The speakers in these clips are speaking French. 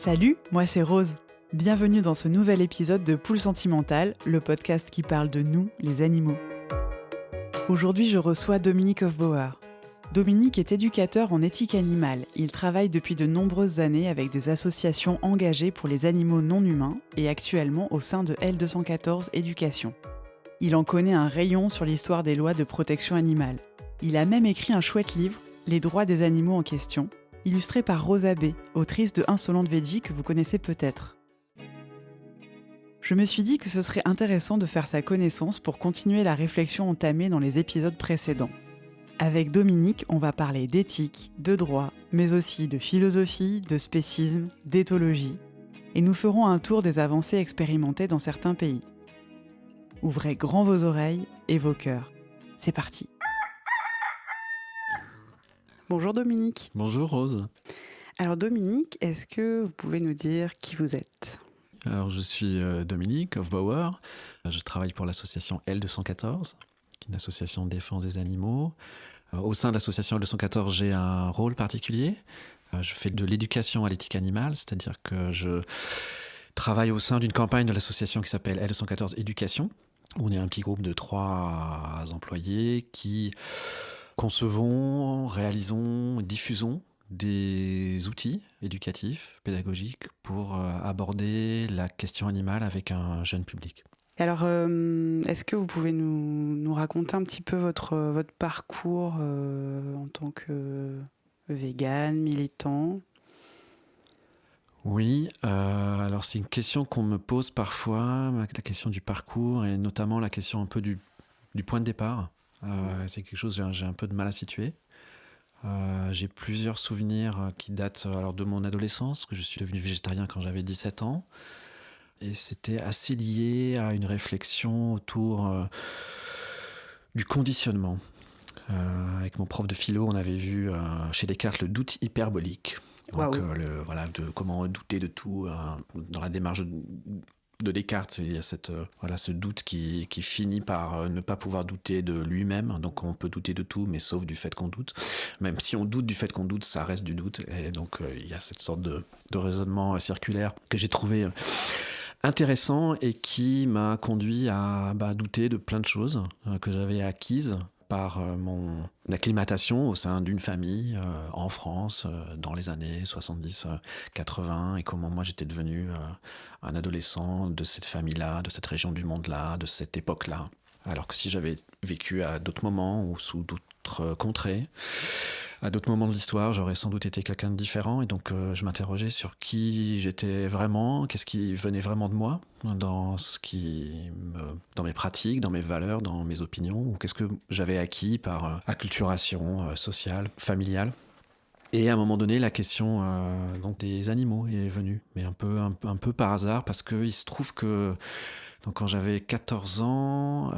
Salut, moi c'est Rose. Bienvenue dans ce nouvel épisode de Poule Sentimentale, le podcast qui parle de nous, les animaux. Aujourd'hui, je reçois Dominique Hofbauer. Dominique est éducateur en éthique animale. Il travaille depuis de nombreuses années avec des associations engagées pour les animaux non humains et actuellement au sein de L214 Éducation. Il en connaît un rayon sur l'histoire des lois de protection animale. Il a même écrit un chouette livre, Les droits des animaux en question, illustré par Rosa B., autrice de Insolente Veggie que vous connaissez peut-être. Je me suis dit que ce serait intéressant de faire sa connaissance pour continuer la réflexion entamée dans les épisodes précédents. Avec Dominique, on va parler d'éthique, de droit, mais aussi de philosophie, de spécisme, d'éthologie. Et nous ferons un tour des avancées expérimentées dans certains pays. Ouvrez grand vos oreilles et vos cœurs. C'est parti. Bonjour Dominique. Bonjour Rose. Alors Dominique, est-ce que vous pouvez nous dire qui vous êtes ? Alors je suis Dominique Hofbauer. Je travaille pour l'association L214, qui est une association de défense des animaux. Au sein de l'association L214, j'ai un rôle particulier. Je fais de l'éducation à l'éthique animale, c'est-à-dire que je travaille au sein d'une campagne de l'association qui s'appelle L214 Éducation. On est un petit groupe de 3 employés qui concevons, réalisons, diffusons des outils éducatifs, pédagogiques pour aborder la question animale avec un jeune public. Alors, est-ce que vous pouvez nous raconter un petit peu votre parcours en tant que vegan, militant ? Oui, alors c'est une question qu'on me pose parfois, la question du parcours et notamment la question un peu du point de départ. C'est quelque chose que j'ai un peu de mal à situer. J'ai plusieurs souvenirs qui datent alors de mon adolescence, que je suis devenu végétarien quand j'avais 17 ans. Et c'était assez lié à une réflexion autour du conditionnement. Avec mon prof de philo, on avait vu chez Descartes le doute hyperbolique. Donc, de comment douter de tout dans la démarche de Descartes, il y a ce doute qui finit par ne pas pouvoir douter de lui-même. Donc on peut douter de tout, mais sauf du fait qu'on doute. Même si on doute du fait qu'on doute, ça reste du doute. Et donc il y a cette sorte de raisonnement circulaire que j'ai trouvé intéressant et qui m'a conduit à douter de plein de choses que j'avais acquises par mon acclimatation au sein d'une famille en France dans les années 70-80 et comment moi j'étais devenu un adolescent de cette famille-là, de cette région du monde-là, de cette époque-là. Alors que si j'avais vécu à d'autres moments ou sous d'autres contrées, à d'autres moments de l'histoire, j'aurais sans doute été quelqu'un de différent. Et donc, je m'interrogeais sur qui j'étais vraiment, qu'est-ce qui venait vraiment de moi, dans mes pratiques, dans mes valeurs, dans mes opinions, ou qu'est-ce que j'avais acquis par acculturation sociale, familiale. Et à un moment donné, la question donc des animaux est venue, mais un peu par hasard, parce qu'il se trouve que donc, quand j'avais 14 ans,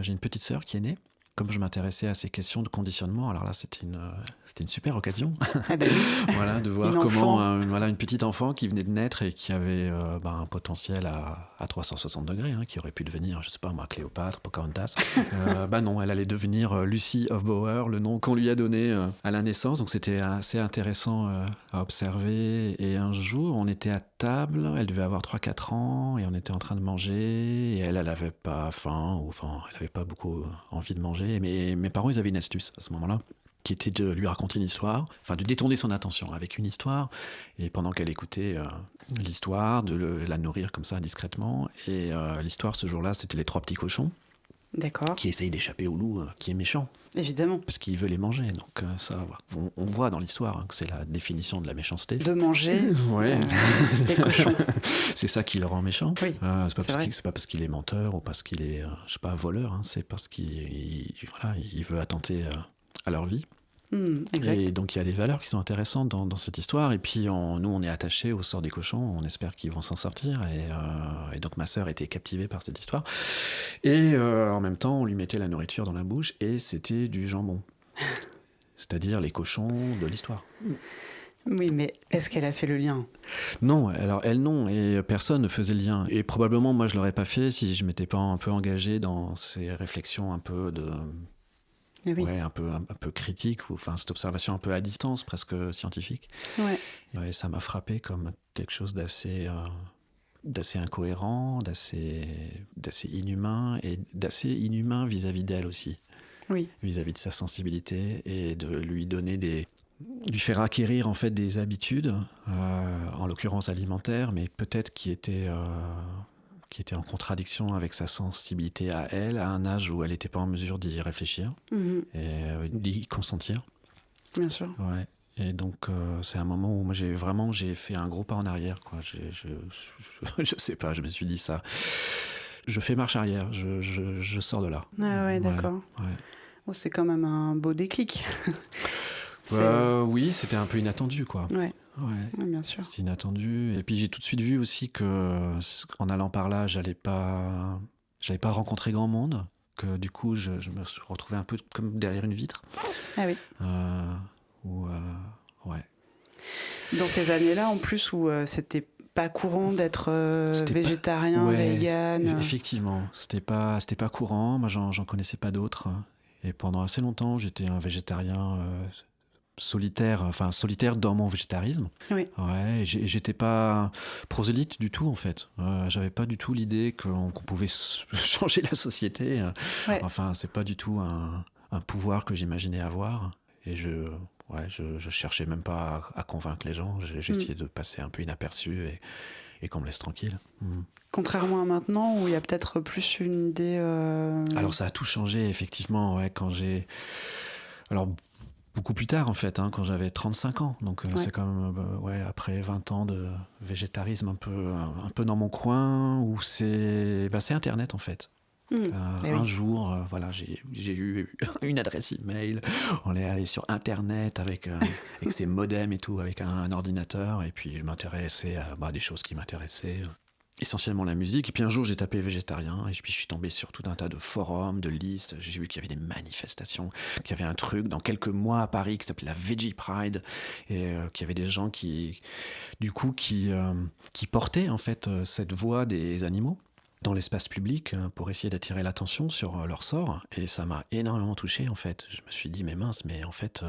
j'ai une petite sœur qui est née. Comme je m'intéressais à ces questions de conditionnement, alors là, c'était une super occasion voilà, de voir comment une petite enfant qui venait de naître et qui avait un potentiel à 360 degrés, qui aurait pu devenir, je sais pas moi, Cléopâtre, Pocahontas. Non, elle allait devenir Lucy Hofbauer, le nom qu'on lui a donné à la naissance. Donc c'était assez intéressant à observer. Et un jour, on était à table, elle devait avoir 3-4 ans, et on était en train de manger, et elle avait pas faim, elle avait pas beaucoup envie de manger. Mais mes parents, ils avaient une astuce à ce moment-là, qui était de lui raconter une histoire, de détourner son attention avec une histoire, et pendant qu'elle écoutait l'histoire, de la nourrir comme ça discrètement. Et l'histoire, ce jour-là, c'était les 3 petits cochons. D'accord. Qui essayent d'échapper au loup, qui est méchant. Évidemment. Parce qu'il veut les manger. Donc ça, on voit dans l'histoire que c'est la définition de la méchanceté. De manger les cochons. C'est ça qui le rend méchant. Oui, c'est pas parce qu'il est menteur ou parce qu'il est, voleur. C'est parce qu'il veut attenter à leur vie. Exact. Et donc il y a des valeurs qui sont intéressantes dans cette histoire. Et puis nous, on est attachés au sort des cochons. On espère qu'ils vont s'en sortir. Et donc ma sœur était captivée par cette histoire. Et en même temps, on lui mettait la nourriture dans la bouche et c'était du jambon. C'est-à-dire les cochons de l'histoire. Oui, mais est-ce qu'elle a fait le lien ? Non, alors elle non, et personne ne faisait le lien. Et probablement, moi, je l'aurais pas fait si je m'étais pas un peu engagé dans ces réflexions un peu Oui. un peu critique, ou enfin cette observation un peu à distance, presque scientifique. Ouais. Et ça m'a frappé comme quelque chose d'assez incohérent, d'assez inhumain, et d'assez inhumain vis-à-vis d'elle aussi, Oui. vis-à-vis de sa sensibilité, et de lui faire acquérir en fait des habitudes, en l'occurrence alimentaires, mais peut-être qui étaient en contradiction avec sa sensibilité à elle, à un âge où elle n'était pas en mesure d'y réfléchir et d'y consentir. Bien sûr. Ouais. Et donc, c'est un moment où moi, j'ai fait un gros pas en arrière, quoi. Je sais pas, je me suis dit ça. Je fais marche arrière, je sors de là. Ah ouais, d'accord. Ouais. Oh, c'est quand même un beau déclic. Oui, c'était un peu inattendu, quoi. Ouais, bien sûr. C'était inattendu. Et puis, j'ai tout de suite vu aussi que, en allant par là, j'allais pas rencontrer grand monde. Que du coup, je me suis retrouvé un peu comme derrière une vitre. Ah oui. Ouais. Dans ces années-là, en plus, où c'était pas courant d'être végétarien, vegan. Effectivement, c'était pas courant. Moi, j'en connaissais pas d'autres. Et pendant assez longtemps, j'étais un végétarien solitaire dans mon végétarisme. Oui. Ouais, et j'étais pas prosélyte du tout, en fait. J'avais pas du tout l'idée qu'on pouvait changer la société. Ouais. Enfin, c'est pas du tout un pouvoir que j'imaginais avoir. Et je cherchais même pas à convaincre les gens. J'essayais de passer un peu inaperçu et qu'on me laisse tranquille. Contrairement à maintenant, où il y a peut-être plus une idée... Alors, ça a tout changé, effectivement, Alors, beaucoup plus tard, en fait, quand j'avais 35 ans. Donc, c'est quand même, après 20 ans de végétarisme un peu dans mon coin, où c'est Internet, en fait. Un jour, j'ai eu une adresse email. On est allé sur Internet avec ses modems et tout, avec un ordinateur. Et puis, je m'intéressais à des choses qui m'intéressaient. Essentiellement la musique. Et puis un jour, j'ai tapé végétarien. Et puis, je suis tombé sur tout un tas de forums, de listes. J'ai vu qu'il y avait des manifestations, qu'il y avait un truc dans quelques mois à Paris qui s'appelait la Veggie Pride. Et qu'il y avait des gens qui portaient, en fait, cette voix des animaux dans l'espace public pour essayer d'attirer l'attention sur leur sort. Et ça m'a énormément touché, en fait. Je me suis dit, mais mince, mais en fait...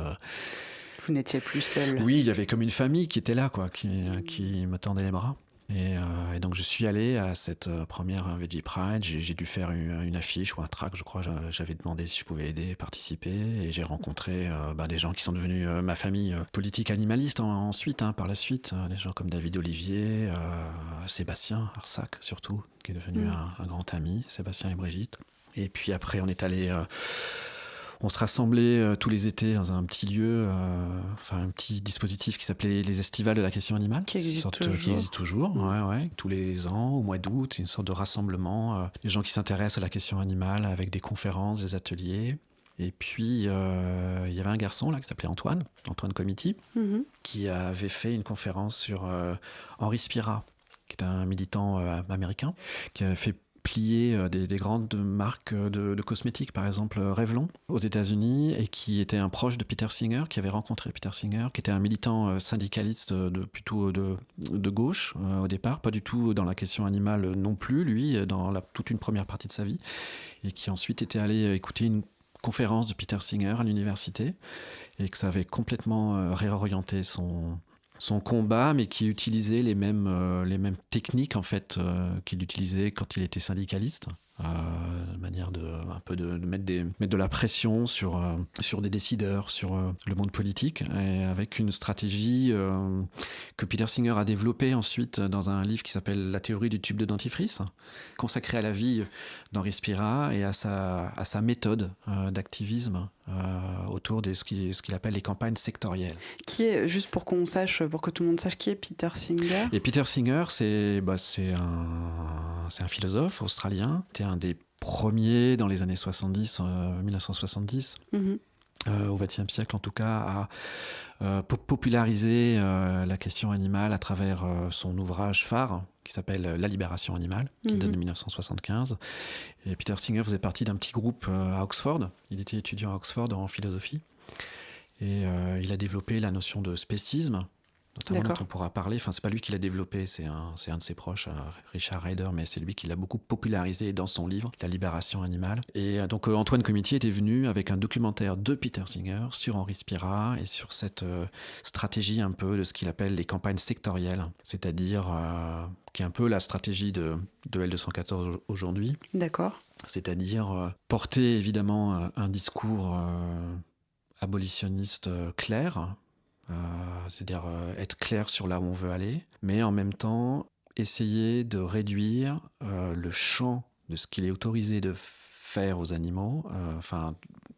Vous n'étiez plus seul. Oui, il y avait comme une famille qui était là, quoi, qui me tendait les bras. Et donc, je suis allé à cette première Veggie Pride. J'ai dû faire une affiche ou un tract, je crois. J'avais demandé si je pouvais aider, participer. Et j'ai rencontré des gens qui sont devenus ma famille politique animaliste ensuite, par la suite. Des gens comme David Olivier, Sébastien Arsac, surtout, qui est devenu un grand ami, Sébastien et Brigitte. Et puis après, on se rassemblait tous les étés dans un petit lieu, un petit dispositif qui s'appelait les Estivales de la question animale. Qui existe toujours. Ouais. Tous les ans, au mois d'août, c'est une sorte de rassemblement. Les gens qui s'intéressent à la question animale avec des conférences, des ateliers. Et puis, il y avait un garçon là qui s'appelait Antoine Comiti, qui avait fait une conférence sur Henri Spira, qui est un militant américain, qui avait fait plier des grandes marques de cosmétiques, par exemple Revlon aux États-Unis, et qui était un proche de Peter Singer, qui avait rencontré Peter Singer, qui était un militant syndicaliste plutôt de gauche au départ, pas du tout dans la question animale non plus, lui, dans toute une première partie de sa vie, et qui ensuite était allé écouter une conférence de Peter Singer à l'université, et que ça avait complètement réorienté son combat, mais qui utilisait les mêmes techniques en fait qu'il utilisait quand il était syndicaliste, de manière de mettre de la pression sur des décideurs, sur le monde politique, et avec une stratégie que Peter Singer a développée ensuite dans un livre qui s'appelle La théorie du tube de dentifrice, consacré à la vie d'Henri Spira et à sa méthode d'activisme autour de ce qu'il appelle les campagnes sectorielles. Qui est, juste pour qu'on sache, pour que tout le monde sache, qui est Peter Singer ? Et Peter Singer, c'est un philosophe australien. C'était un des premiers dans les années 70, 1970, au XXe siècle en tout cas, à populariser la question animale à travers son ouvrage phare qui s'appelle La libération animale, qui date de 1975. Et Peter Singer faisait partie d'un petit groupe à Oxford. Il était étudiant à Oxford en philosophie. Et il a développé la notion de spécisme, notamment D'accord. dont on pourra parler. Enfin, c'est pas lui qui l'a développé, c'est un de ses proches, Richard Ryder, mais c'est lui qui l'a beaucoup popularisé dans son livre La libération animale. Et donc Antoine Comitier était venu avec un documentaire de Peter Singer sur Henri Spira et sur cette stratégie un peu de ce qu'il appelle les campagnes sectorielles, c'est-à-dire qui est un peu la stratégie de L214 aujourd'hui. D'accord. C'est-à-dire porter évidemment un discours abolitionniste clair, c'est-à-dire être clair sur là où on veut aller, mais en même temps essayer de réduire le champ de ce qu'il est autorisé de faire aux animaux,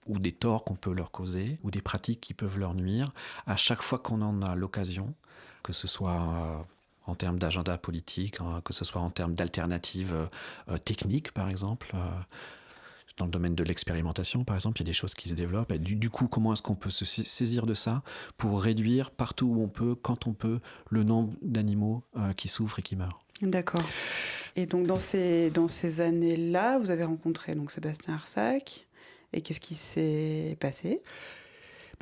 ou des torts qu'on peut leur causer, ou des pratiques qui peuvent leur nuire, à chaque fois qu'on en a l'occasion, que ce soit en termes d'agenda politique, que ce soit en termes d'alternatives techniques, par exemple. Dans le domaine de l'expérimentation, par exemple, il y a des choses qui se développent. Et du coup, comment est-ce qu'on peut se saisir de ça pour réduire partout où on peut, quand on peut, le nombre d'animaux qui souffrent et qui meurent. D'accord. Et donc, dans ces années-là, vous avez rencontré donc, Sébastien Arsac. Et qu'est-ce qui s'est passé ?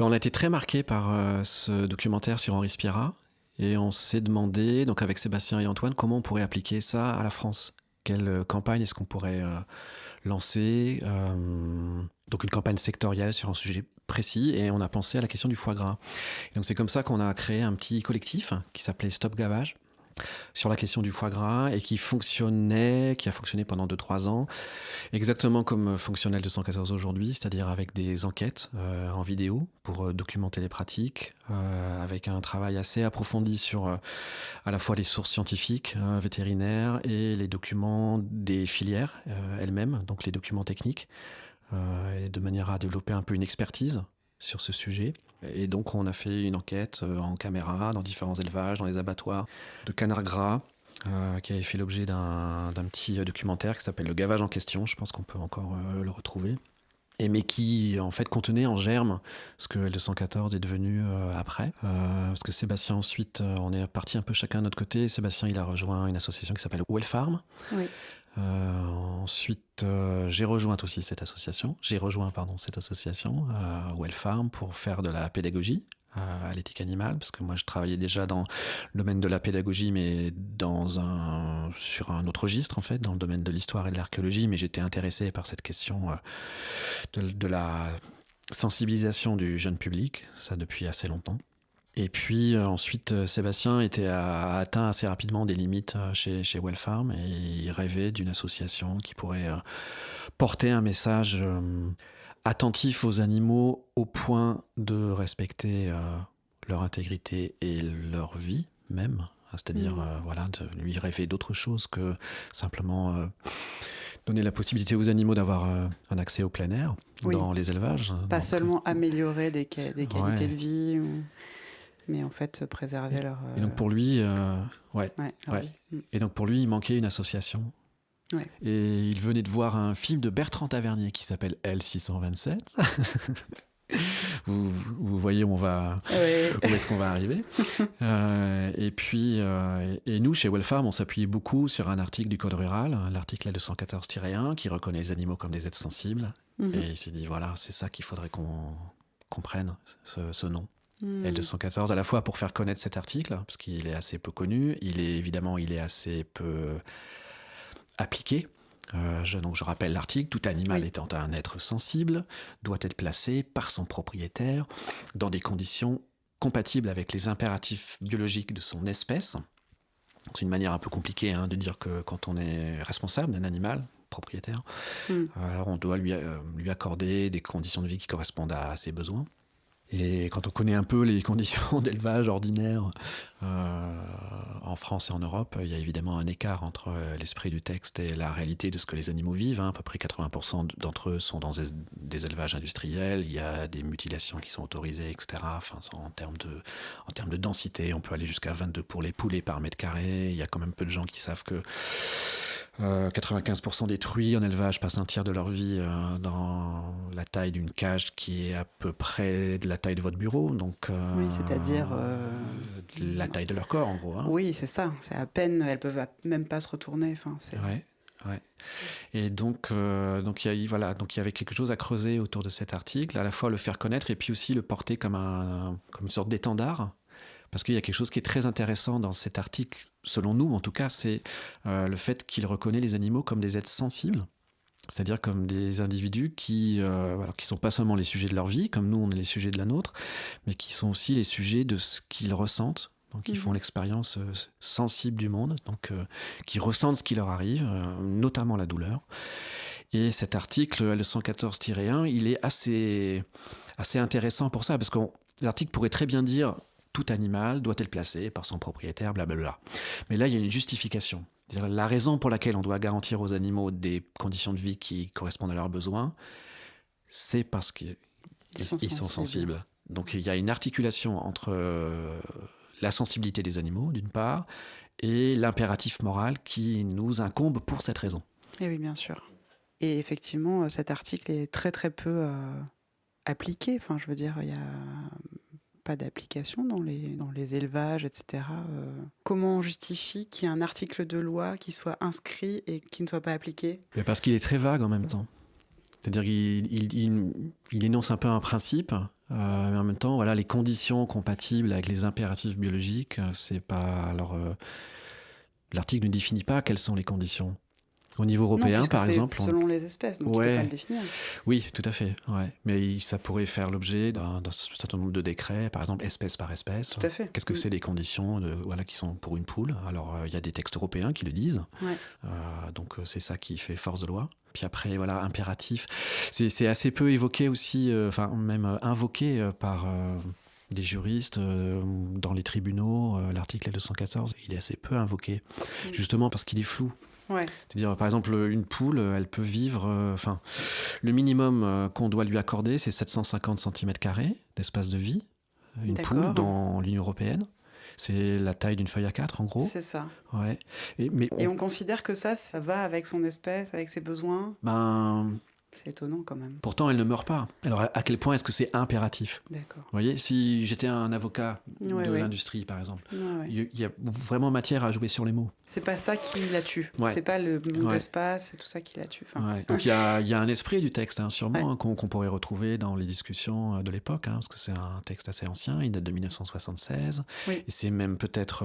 On a été très marqués par ce documentaire sur Henri Spira. Et on s'est demandé, donc avec Sébastien et Antoine, comment on pourrait appliquer ça à la France. Quelle campagne est-ce qu'on pourrait lancer donc une campagne sectorielle sur un sujet précis, et on a pensé à la question du foie gras. Et donc c'est comme ça qu'on a créé un petit collectif qui s'appelait Stop Gavage sur la question du foie gras et qui a fonctionné pendant 2-3 ans, exactement comme fonctionne L214 aujourd'hui, c'est-à-dire avec des enquêtes en vidéo pour documenter les pratiques, avec un travail assez approfondi sur à la fois les sources scientifiques, vétérinaires, et les documents des filières elles-mêmes, donc les documents techniques, et de manière à développer un peu une expertise sur ce sujet. Et donc on a fait une enquête en caméra dans différents élevages, dans les abattoirs de canards gras, qui avait fait l'objet d'un petit documentaire qui s'appelle Le Gavage en question. Je pense qu'on peut encore le retrouver. Mais qui en fait contenait en germe ce que L214 est devenu après. Parce que Sébastien ensuite, on est parti un peu chacun de notre côté. Sébastien, il a rejoint une association qui s'appelle Wellfarm. Oui. Ensuite, j'ai rejoint aussi cette association, Wellfarm, pour faire de la pédagogie à l'éthique animale, parce que moi je travaillais déjà dans le domaine de la pédagogie, mais sur un autre registre en fait, dans le domaine de l'histoire et de l'archéologie, mais j'étais intéressé par cette question de la sensibilisation du jeune public, ça depuis assez longtemps. Et puis ensuite, Sébastien a atteint assez rapidement des limites chez Wellfarm, et il rêvait d'une association qui pourrait porter un message attentif aux animaux au point de respecter leur intégrité et leur vie même. C'est-à-dire de lui rêver d'autre chose que simplement donner la possibilité aux animaux d'avoir un accès au plein air dans les élevages. Pas seulement améliorer des qualités de vie mais en fait préserver leur... Et donc pour lui, Et donc pour lui, il manquait une association. Ouais. Et il venait de voir un film de Bertrand Tavernier qui s'appelle L627. vous voyez où est-ce qu'on va arriver. Et puis, et nous, chez Wellfarm, on s'appuyait beaucoup sur un article du Code rural, l'article L214-1, qui reconnaît les animaux comme des êtres sensibles. Mm-hmm. Et il s'est dit, voilà, c'est ça qu'il faudrait qu'on prenne, ce nom. L214, à la fois pour faire connaître cet article, parce qu'il est assez peu connu, il est assez peu appliqué. Donc je rappelle l'article, tout animal étant un être sensible, doit être placé par son propriétaire dans des conditions compatibles avec les impératifs biologiques de son espèce. C'est une manière un peu compliquée de dire que quand on est responsable d'un animal, propriétaire, alors on doit lui accorder des conditions de vie qui correspondent à ses besoins. Et quand on connaît un peu les conditions d'élevage ordinaires en France et en Europe, il y a évidemment un écart entre l'esprit du texte et la réalité de ce que les animaux vivent. À peu près 80% d'entre eux sont dans des élevages industriels. Il y a des mutilations qui sont autorisées, etc. Enfin, en termes de densité, on peut aller jusqu'à 22 pour les poulets par mètre carré. Il y a quand même peu de gens qui savent que 95% des truies en élevage passent un tiers de leur vie dans la taille d'une cage qui est à peu près de la taille de votre bureau. Donc, oui, c'est-à-dire... la taille de leur corps, en gros. Oui, c'est ça. C'est à peine... Elles peuvent même pas se retourner. Enfin, c'est... Ouais. Et donc il y avait quelque chose à creuser autour de cet article, à la fois le faire connaître et puis aussi le porter comme une sorte d'étendard. Parce qu'il y a quelque chose qui est très intéressant dans cet article, selon nous en tout cas, c'est le fait qu'il reconnaît les animaux comme des êtres sensibles, c'est-à-dire comme des individus qui sont pas seulement les sujets de leur vie, comme nous on est les sujets de la nôtre, mais qui sont aussi les sujets de ce qu'ils ressentent. Donc ils font l'expérience sensible du monde, donc qui ressentent ce qui leur arrive, notamment la douleur. Et cet article, le 114-1, il est assez intéressant pour ça, parce que l'article pourrait très bien dire « tout animal doit être placé par son propriétaire, blablabla ». Mais là, il y a une justification. C'est-à-dire, la raison pour laquelle on doit garantir aux animaux des conditions de vie qui correspondent à leurs besoins, c'est parce qu'ils sont sensibles. Donc il y a une articulation entre la sensibilité des animaux, d'une part, et l'impératif moral qui nous incombe pour cette raison. Et oui, bien sûr. Et effectivement, cet article est très très peu appliqué. Enfin, je veux dire, il n'y a pas d'application dans les élevages, etc. Comment on justifie qu'il y ait un article de loi qui soit inscrit et qui ne soit pas appliqué ? Mais parce qu'il est très vague en même temps. C'est-à-dire qu'il énonce un peu un principe, mais en même temps, voilà, les conditions compatibles avec les impératifs biologiques, c'est pas... Alors, l'article ne définit pas quelles sont les conditions. Au niveau européen, non, par exemple... selon les espèces, donc il ne peut pas le définir. Oui, tout à fait. Ouais. Mais ça pourrait faire l'objet d'un certain nombre de décrets, par exemple espèce par espèce. Tout à fait. Qu'est-ce que c'est les conditions qui sont pour une poule ? Alors, il y a des textes européens qui le disent. Ouais. Donc, c'est ça qui fait force de loi. Puis après, voilà, impératif. C'est assez peu évoqué aussi, même invoqué par... des juristes dans les tribunaux, l'article L214, il est assez peu invoqué, justement parce qu'il est flou. Ouais. C'est-à-dire, par exemple, une poule, elle peut vivre... le minimum qu'on doit lui accorder, c'est 750 cm² d'espace de vie. Une poule dans l'Union européenne. C'est la taille d'une feuille A4, en gros. C'est ça. Ouais. Et on considère que ça va avec son espèce, avec ses besoins ? C'est étonnant quand même. Pourtant, elle ne meurt pas. Alors, à quel point est-ce que c'est impératif ? D'accord. Vous voyez, si j'étais un avocat de l'industrie, par exemple, il y a vraiment matière à jouer sur les mots. C'est pas ça qui la tue. Ouais. C'est pas le manque d'espace, c'est tout ça qui la tue. Donc, il y a un esprit du texte, sûrement, qu'on pourrait retrouver dans les discussions de l'époque, parce que c'est un texte assez ancien, il date de 1976. Oui. Et c'est même peut-être,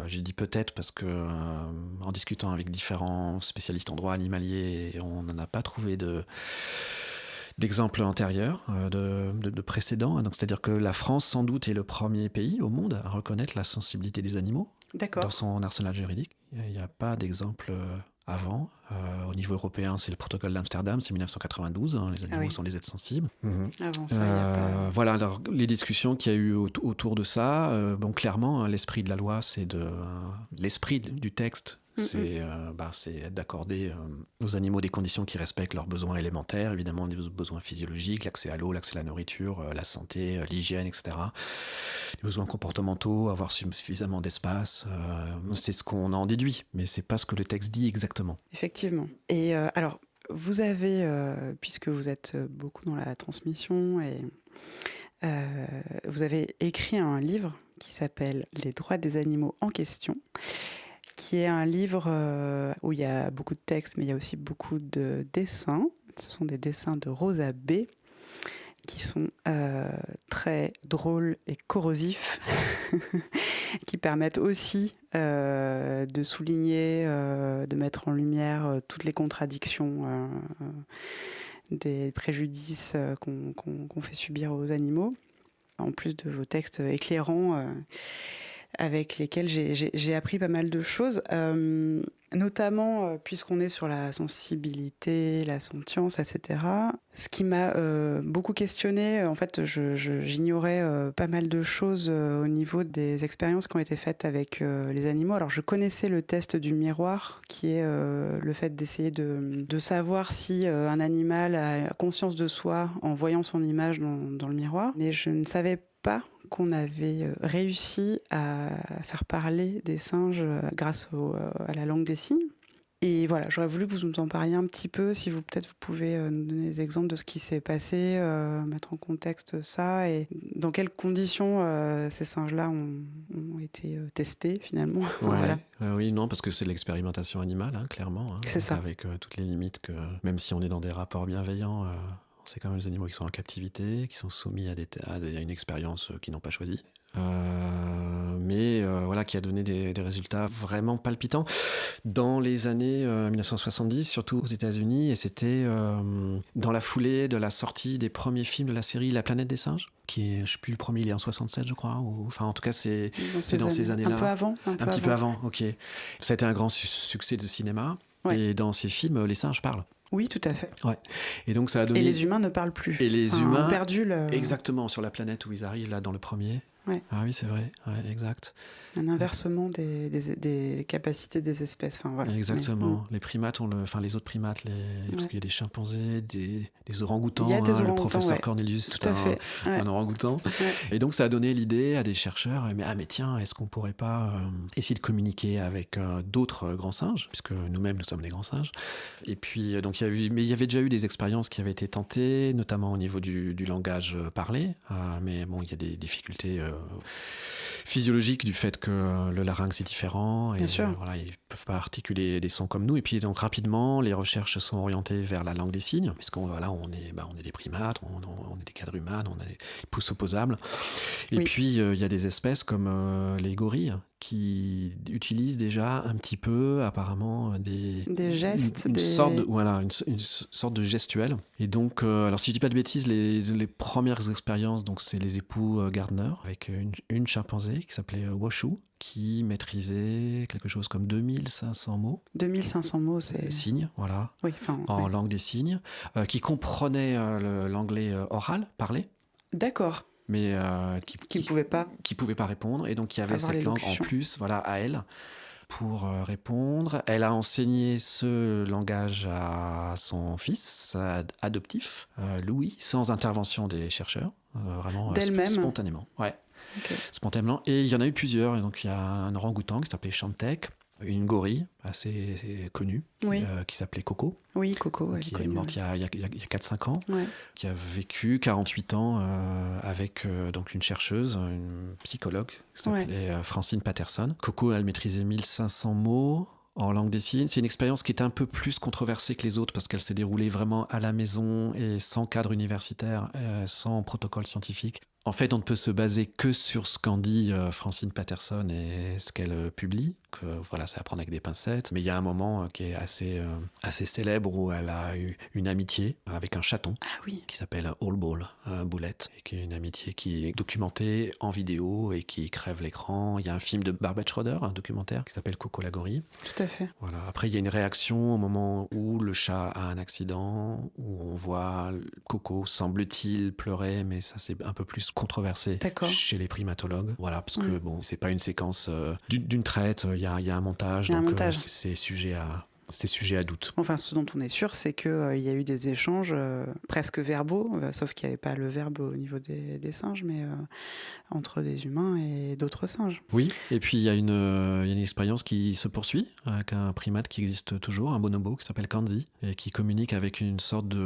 j'ai dit peut-être parce que en discutant avec différents spécialistes en droit animalier, on n'en a pas trouvé d'exemples antérieurs, de précédents. Donc, c'est-à-dire que la France, sans doute, est le premier pays au monde à reconnaître la sensibilité des animaux dans son arsenal juridique. Il n'y a pas d'exemple avant. Au niveau européen, c'est le protocole d'Amsterdam, c'est 1992. Les animaux sont des êtres sensibles. Avant ça, il n'y a pas... Voilà, alors, les discussions qu'il y a eu autour de ça, clairement, l'esprit de la loi, l'esprit du texte, c'est d'accorder aux animaux des conditions qui respectent leurs besoins élémentaires, évidemment des besoins physiologiques, l'accès à l'eau, l'accès à la nourriture, la santé, l'hygiène, etc. Les besoins comportementaux, avoir suffisamment d'espace, c'est ce qu'on en déduit, mais c'est pas ce que le texte dit exactement. Effectivement. Et alors, vous avez, puisque vous êtes beaucoup dans la transmission, et vous avez écrit un livre qui s'appelle « Les droits des animaux en question », qui est un livre où il y a beaucoup de textes, mais il y a aussi beaucoup de dessins. Ce sont des dessins de Rosa B., qui sont très drôles et corrosifs, qui permettent aussi de souligner, de mettre en lumière toutes les contradictions des préjudices qu'on fait subir aux animaux, en plus de vos textes éclairants avec lesquels j'ai appris pas mal de choses, notamment puisqu'on est sur la sensibilité, la sentience, etc. Ce qui m'a beaucoup questionnée, en fait, j'ignorais pas mal de choses au niveau des expériences qui ont été faites avec les animaux. Alors, je connaissais le test du miroir, qui est le fait d'essayer de savoir si un animal a conscience de soi en voyant son image dans le miroir, mais je ne savais pas qu'on avait réussi à faire parler des singes grâce à la langue des signes. Et voilà, j'aurais voulu que vous nous en parliez un petit peu, si vous pouvez nous donner des exemples de ce qui s'est passé, mettre en contexte ça, et dans quelles conditions ces singes-là ont été testés finalement. Ouais, voilà. Oui, non, parce que c'est de l'expérimentation animale, clairement. C'est ça. Avec toutes les limites que, même si on est dans des rapports bienveillants, C'est quand même des animaux qui sont en captivité, qui sont soumis à une expérience qu'ils n'ont pas choisie. Mais voilà, qui a donné des résultats vraiment palpitants dans les années 1970, surtout aux États-Unis, et c'était dans la foulée de la sortie des premiers films de la série La Planète des Singes, qui est, je sais plus, le premier il est en 67 je crois, enfin en tout cas c'est dans ces années-là. Un peu avant. Un petit peu avant, ok. Ça a été un grand succès de cinéma, et dans ces films, les singes parlent. Oui, tout à fait. Ouais. Et donc ça a donné... Et les humains ne parlent plus. Et les humains ont perdu le... Exactement, sur la planète où ils arrivent, là, dans le premier. Ouais. Ah oui, c'est vrai, ouais, exact. Un inversement des capacités des espèces. Enfin, voilà. Exactement. Les primates, les autres primates, parce qu'il y a des chimpanzés, des orang-outans. Il y a des orang-outans, le professeur Cornelius, tout à fait. Un orang-outan. Ouais. Et donc, ça a donné l'idée à des chercheurs, mais tiens, est-ce qu'on pourrait pas essayer de communiquer avec d'autres grands singes, puisque nous-mêmes, nous sommes des grands singes. Et puis, donc, il y avait déjà eu des expériences qui avaient été tentées, notamment au niveau du langage parlé. Mais bon, il y a des difficultés physiologiques du fait que le larynx est différent. Et voilà, ils ne peuvent pas articuler des sons comme nous. Et puis, donc, rapidement, les recherches se sont orientées vers la langue des signes, puisqu'on on est des primates, on est des quadrumanes, on a des pouces opposables. Et puis, il y a des espèces comme les gorilles qui utilisent déjà un petit peu, apparemment, des gestes, une sorte de gestuelle. Et donc, alors si je dis pas de bêtises, les premières expériences, donc c'est les époux Gardner avec une chimpanzé qui s'appelait Washoe, qui maîtrisait quelque chose comme 2500 mots. 2500 mots, c'est... Signes, voilà. Oui, en langue des signes, qui comprenait l'anglais oral, parlé. D'accord. Mais qui pouvait pas répondre, et donc il y avait cette langue en plus, voilà, à elle pour répondre. Elle a enseigné ce langage à son fils adoptif, Louis, sans intervention des chercheurs, vraiment spontanément. Ouais. Okay. Spontanément. Et il y en a eu plusieurs. Et donc il y a un orang-outan qui s'appelait Shantek, une gorille assez connue, qui s'appelait Coco. Oui, Coco. Qui est morte il y a 4-5 ans, qui a vécu 48 ans avec donc une chercheuse, une psychologue, qui s'appelait Francine Patterson. Coco, elle maîtrisait 1500 mots en langue des signes. C'est une expérience qui est un peu plus controversée que les autres parce qu'elle s'est déroulée vraiment à la maison et sans cadre universitaire, sans protocole scientifique. En fait, on ne peut se baser que sur ce qu'en dit Francine Patterson et ce qu'elle publie, que voilà, c'est à prendre avec des pincettes. Mais il y a un moment qui est assez célèbre où elle a eu une amitié avec un chaton qui s'appelle All Ball, Boulette, et qui est une amitié qui est documentée en vidéo et qui crève l'écran. Il y a un film de Barbet Schroeder, un documentaire qui s'appelle Coco la gorille. Tout à fait. Voilà. Après, il y a une réaction au moment où le chat a un accident, où on voit Coco, semble-t-il, pleurer, mais ça c'est un peu plus controversé chez les primatologues. Voilà, parce que bon, c'est pas une séquence d'une traite, il y a un montage, c'est sujet à doute. Enfin, ce dont on est sûr, c'est qu'il y a eu des échanges presque verbaux, sauf qu'il n'y avait pas le verbe au niveau des singes, mais entre des humains et d'autres singes. Oui, et puis il y a une expérience qui se poursuit avec un primate qui existe toujours, un bonobo qui s'appelle Candy, et qui communique avec une sorte de...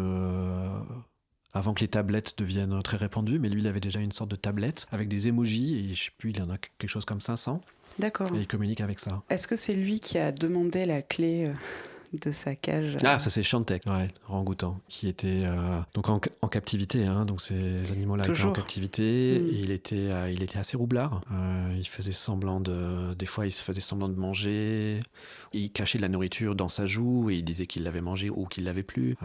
avant que les tablettes deviennent très répandues, mais lui, il avait déjà une sorte de tablette avec des emojis, et je sais plus, il en a quelque chose comme 500. D'accord. Et il communique avec ça. Est-ce que c'est lui qui a demandé la clé de sa cage Ah, ça c'est Shantek, orang-outan, qui était donc en captivité, donc ces animaux-là étaient en captivité, et il était assez roublard. Il faisait semblant des fois il se faisait semblant de manger, il cachait de la nourriture dans sa joue et il disait qu'il l'avait mangé ou qu'il l'avait plus.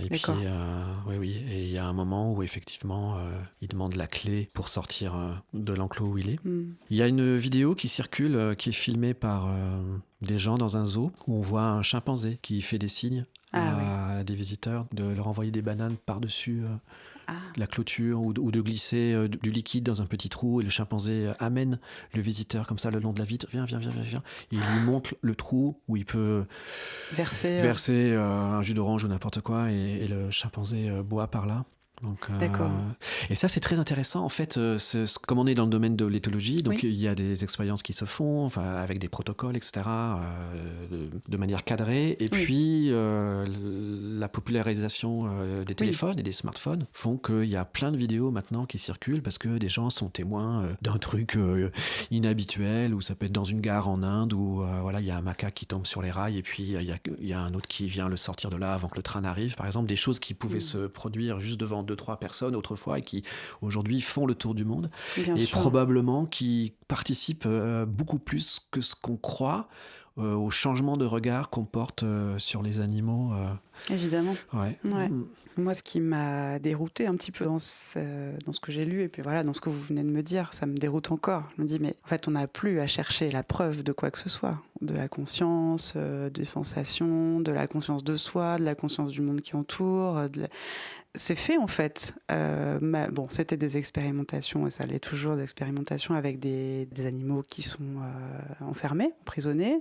Et D'accord. Puis et il y a un moment où effectivement il demande la clé pour sortir de l'enclos où il est. Il y a une vidéo qui circule, qui est filmée par des gens dans un zoo où on voit un chimpanzé qui fait des signes à des visiteurs de leur envoyer des bananes par-dessus la clôture ou de glisser du liquide dans un petit trou, et le chimpanzé amène le visiteur comme ça le long de la vitre, viens. Et il lui montre le trou où il peut verser un jus d'orange ou n'importe quoi, et le chimpanzé boit par là. Donc, D'accord. et ça, c'est très intéressant. En fait, comme on est dans le domaine de l'éthologie, donc Oui. il y a des expériences qui se font, enfin, avec des protocoles, etc., de manière cadrée. Et Oui. puis, la popularisation des téléphones et des smartphones font qu'il y a plein de vidéos maintenant qui circulent parce que des gens sont témoins d'un truc inhabituel, ou ça peut être dans une gare en Inde où voilà, il y a un macaque qui tombe sur les rails et puis il y a un autre qui vient le sortir de là avant que le train n'arrive, par exemple. Des choses qui pouvaient se produire juste devant 2-3 personnes autrefois et qui aujourd'hui font le tour du monde, Bien et sûr. probablement qui participent beaucoup plus que ce qu'on croit au changement de regard qu'on porte sur les animaux. Évidemment. Ouais. Ouais. Moi, ce qui m'a déroutée un petit peu dans ce que j'ai lu, et puis voilà, dans ce que vous venez de me dire, ça me déroute encore. Je me dis, mais en fait, on n'a plus à chercher la preuve de quoi que ce soit. De la conscience, des sensations, de la conscience de soi, de la conscience du monde qui entoure. C'est fait, en fait. Bon, c'était des expérimentations, et ça l'est toujours, des expérimentations avec des animaux qui sont enfermés, emprisonnés.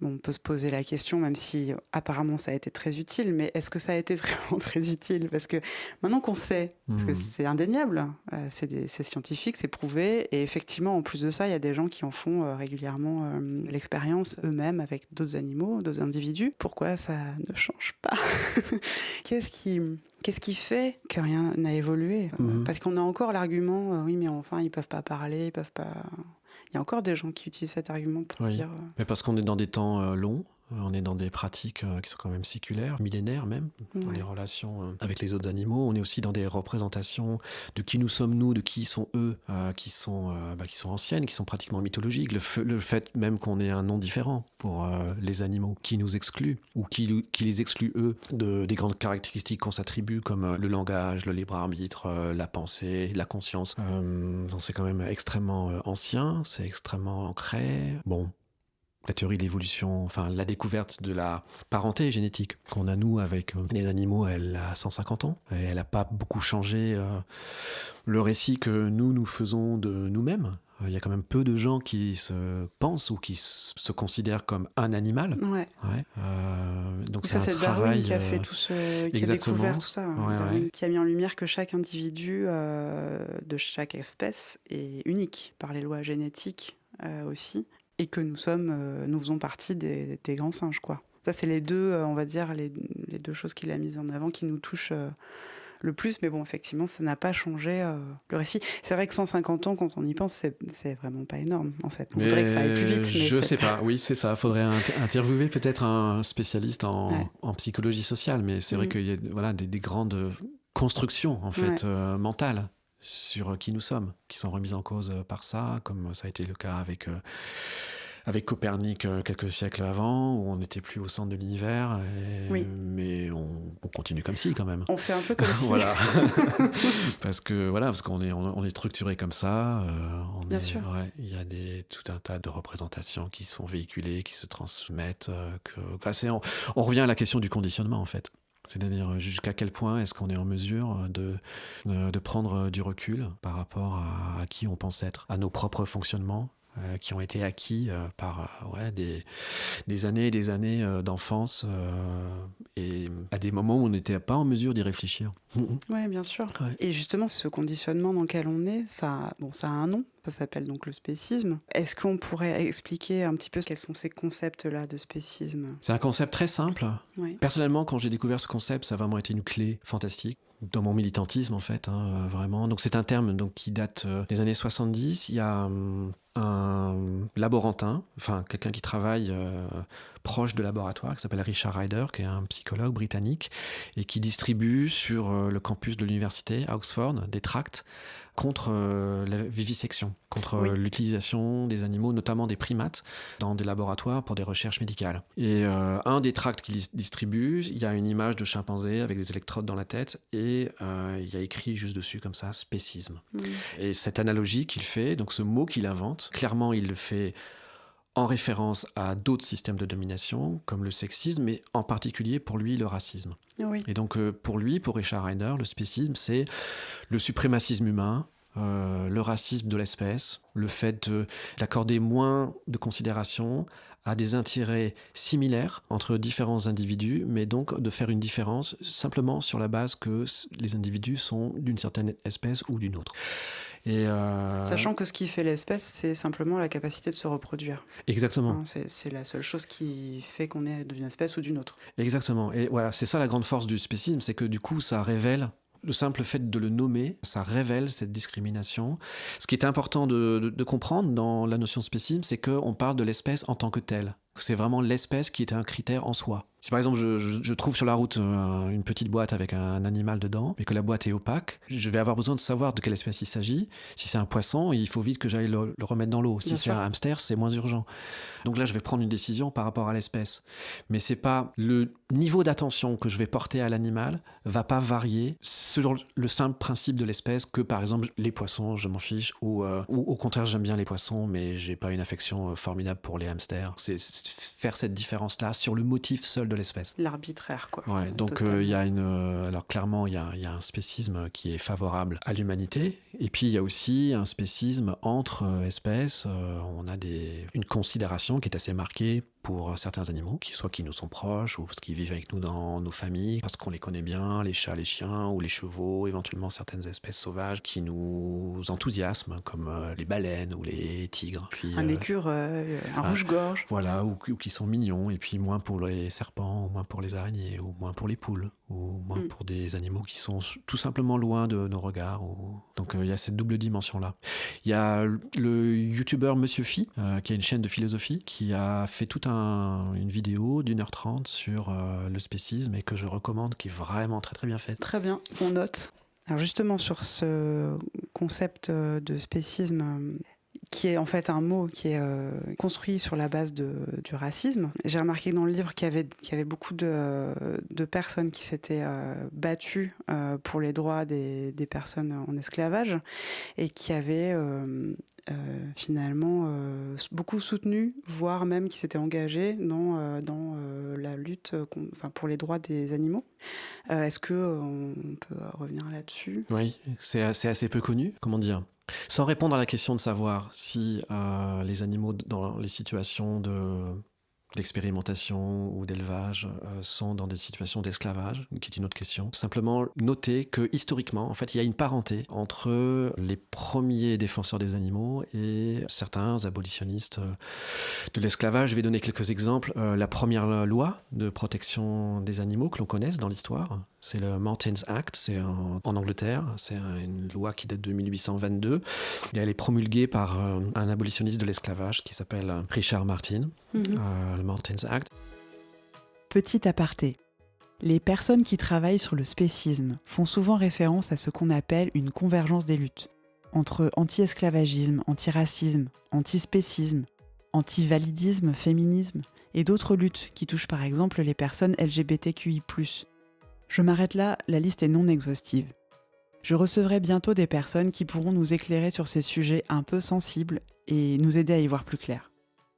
Bon, on peut se poser la question, même si apparemment ça a été très utile, mais est-ce que ça a été vraiment très utile? Parce que maintenant qu'on sait, parce que c'est indéniable, c'est scientifique, c'est prouvé, et effectivement, en plus de ça, il y a des gens qui en font régulièrement l'expérience eux-mêmes avec d'autres animaux, d'autres individus. Pourquoi ça ne change pas? Qu'est-ce qui fait que rien n'a évolué? Parce qu'on a encore l'argument, oui, mais enfin, ils peuvent pas parler, ils peuvent pas... Il y a encore des gens qui utilisent cet argument pour dire... Mais parce qu'on est dans des temps longs, on est dans des pratiques qui sont quand même séculaires, millénaires même, dans les relations avec les autres animaux. On est aussi dans des représentations de qui nous sommes nous, de qui sont eux, qui sont anciennes, qui sont pratiquement mythologiques. Le fait même qu'on ait un nom différent pour les animaux, qui nous exclut, ou qui les exclut eux des grandes caractéristiques qu'on s'attribue, comme le langage, le libre arbitre, la pensée, la conscience. Donc c'est quand même extrêmement ancien, c'est extrêmement ancré. Bon, la théorie de l'évolution, enfin la découverte de la parenté génétique qu'on a nous avec les animaux, elle a 150 ans et elle n'a pas beaucoup changé le récit que nous faisons de nous-mêmes. Il y a quand même peu de gens qui se pensent ou qui se considèrent comme un animal. Ouais. Donc ça, c'est Darwin qui a fait tout ce, qui a découvert tout ça. Darwin qui a mis en lumière que chaque individu de chaque espèce est unique par les lois génétiques aussi. Et que nous faisons partie des grands singes, quoi. Ça, c'est les deux, on va dire, les deux choses qu'il a mises en avant qui nous touchent le plus. Mais bon, effectivement, ça n'a pas changé le récit. C'est vrai que 150 ans, quand on y pense, c'est vraiment pas énorme, en fait. On voudrait que ça aille plus vite. Mais je sais pas. Oui, c'est ça. Il faudrait interviewer peut-être un spécialiste en psychologie sociale. Mais c'est vrai qu'il y a des grandes constructions, en fait, mentales sur qui nous sommes, qui sont remises en cause par ça, comme ça a été le cas avec Copernic quelques siècles avant, où on n'était plus au centre de l'univers, mais on continue comme si, quand même. On fait un peu comme si. Voilà. parce qu'on est structuré comme ça. Bien sûr. Il y a tout un tas de représentations qui sont véhiculées, qui se transmettent. On revient à la question du conditionnement, en fait. C'est-à-dire jusqu'à quel point est-ce qu'on est en mesure de prendre du recul par rapport à qui on pense être, à nos propres fonctionnements qui ont été acquis par des années et des années d'enfance et à des moments où on n'était pas en mesure d'y réfléchir. Oui, bien sûr. Ouais. Et justement, ce conditionnement dans lequel on est, ça a un nom, ça s'appelle donc le spécisme. Est-ce qu'on pourrait expliquer un petit peu quels sont ces concepts-là de spécisme? C'est un concept très simple. Oui. Personnellement, quand j'ai découvert ce concept, ça a vraiment été une clé fantastique dans mon militantisme, en fait, vraiment. Donc c'est un terme qui date des années 70. Il y a un laborantin, enfin quelqu'un qui travaille proche de laboratoire, qui s'appelle Richard Ryder, qui est un psychologue britannique et qui distribue sur le campus de l'université à Oxford des tracts contre la vivisection, contre l'utilisation des animaux, notamment des primates, dans des laboratoires pour des recherches médicales. Et un des tracts qu'il distribue, il y a une image de chimpanzé avec des électrodes dans la tête et il y a écrit juste dessus comme ça, spécisme. Et cette analogie qu'il fait, donc ce mot qu'il invente, clairement il le fait en référence à d'autres systèmes de domination, comme le sexisme, mais en particulier pour lui le racisme. Oui. Et donc pour Richard Ryder, le spécisme, c'est le suprémacisme humain, le racisme de l'espèce, le fait d'accorder moins de considération a des intérêts similaires entre différents individus, mais donc de faire une différence simplement sur la base que les individus sont d'une certaine espèce ou d'une autre. Sachant que ce qui fait l'espèce, c'est simplement la capacité de se reproduire. Exactement. C'est la seule chose qui fait qu'on est d'une espèce ou d'une autre. Exactement. Et voilà, c'est ça la grande force du spécisme, c'est que du coup, ça révèle. Le simple fait de le nommer, ça révèle cette discrimination. Ce qui est important de comprendre dans la notion de spécisme, c'est qu'on parle de l'espèce en tant que telle. C'est vraiment l'espèce qui est un critère en soi. Si par exemple je trouve sur la route une petite boîte avec un animal dedans, mais que la boîte est opaque, je vais avoir besoin de savoir de quelle espèce il s'agit. Si c'est un poisson, il faut vite que j'aille le remettre dans l'eau. Si c'est un hamster, c'est moins urgent. Donc là, je vais prendre une décision par rapport à l'espèce. Mais c'est pas le niveau d'attention que je vais porter à l'animal va pas varier selon le simple principe de l'espèce que par exemple les poissons, je m'en fiche, ou au contraire j'aime bien les poissons, mais j'ai pas une affection formidable pour les hamsters. C'est faire cette différence-là sur le motif seul de l'espèce. L'arbitraire, quoi. Ouais, donc il y a alors clairement, il y a un spécisme qui est favorable à l'humanité, et puis il y a aussi un spécisme entre espèces. On a une considération qui est assez marquée pour certains animaux, soit qui nous sont proches, ou parce qu'ils vivent avec nous dans nos familles, parce qu'on les connaît bien, les chats, les chiens, ou les chevaux, éventuellement certaines espèces sauvages qui nous enthousiasment, comme les baleines ou les tigres. Puis, un écureuil, un rouge-gorge. Voilà, ou qui sont mignons, et puis moins pour les serpents, ou moins pour les araignées, ou moins pour les poules, ou moins pour des animaux qui sont tout simplement loin de nos regards. Donc il y a cette double dimension-là. Il y a le youtubeur Monsieur Phi, qui a une chaîne de philosophie, qui a fait toute une vidéo d'1h30 sur le spécisme, et que je recommande, qui est vraiment très très bien faite. Très bien, on note. Alors justement sur ce concept de spécisme, qui est en fait un mot qui est construit sur la base du racisme. J'ai remarqué dans le livre qu'il y avait beaucoup de personnes qui s'étaient battues pour les droits des personnes en esclavage, et qui avaient finalement beaucoup soutenu, voire même qui s'étaient engagés dans la lutte pour les droits des animaux. Est-ce qu'on peut revenir là-dessus ? Oui, c'est assez peu connu. Comment dire ? Sans répondre à la question de savoir si les animaux dans les situations d'expérimentation ou d'élevage sont dans des situations d'esclavage, qui est une autre question. Simplement noter que historiquement, en fait, il y a une parenté entre les premiers défenseurs des animaux et certains abolitionnistes de l'esclavage. Je vais donner quelques exemples. La première loi de protection des animaux que l'on connaisse dans l'histoire, c'est le Martins Act, c'est en Angleterre, c'est une loi qui date de 1822. Et elle est promulguée par un abolitionniste de l'esclavage qui s'appelle Richard Martin, le Martins Act. Petit aparté. Les personnes qui travaillent sur le spécisme font souvent référence à ce qu'on appelle une convergence des luttes, entre anti-esclavagisme, anti-racisme, anti-spécisme, anti-validisme, féminisme et d'autres luttes qui touchent par exemple les personnes LGBTQI+. Je m'arrête là, la liste est non exhaustive. Je recevrai bientôt des personnes qui pourront nous éclairer sur ces sujets un peu sensibles et nous aider à y voir plus clair.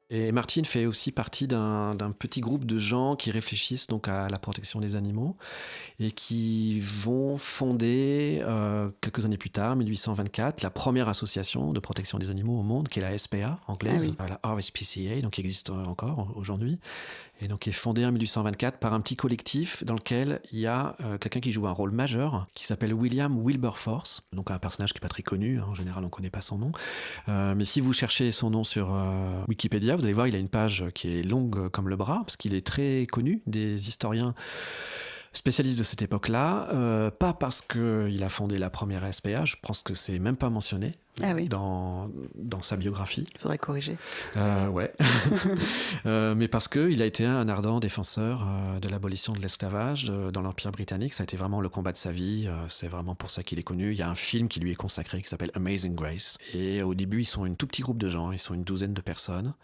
Et Martine fait aussi partie d'un petit groupe de gens qui réfléchissent donc à la protection des animaux et qui vont fonder, quelques années plus tard, 1824, la première association de protection des animaux au monde, qui est la SPA anglaise, la RSPCA, donc qui existe encore aujourd'hui, et donc qui est fondée en 1824 par un petit collectif dans lequel il y a quelqu'un qui joue un rôle majeur, qui s'appelle William Wilberforce, donc un personnage qui n'est pas très connu, en général on ne connaît pas son nom, mais si vous cherchez son nom sur Wikipédia, vous allez voir, il a une page qui est longue comme le bras, parce qu'il est très connu des historiens spécialiste de cette époque-là, pas parce qu'il a fondé la première SPA, je pense que c'est même pas mentionné dans sa biographie. Il faudrait corriger. Ouais. Mais parce qu'il a été un ardent défenseur de l'abolition de l'esclavage dans l'Empire britannique. Ça a été vraiment le combat de sa vie. C'est vraiment pour ça qu'il est connu. Il y a un film qui lui est consacré qui s'appelle Amazing Grace. Et au début, ils sont un tout petit groupe de gens. Ils sont une douzaine de personnes.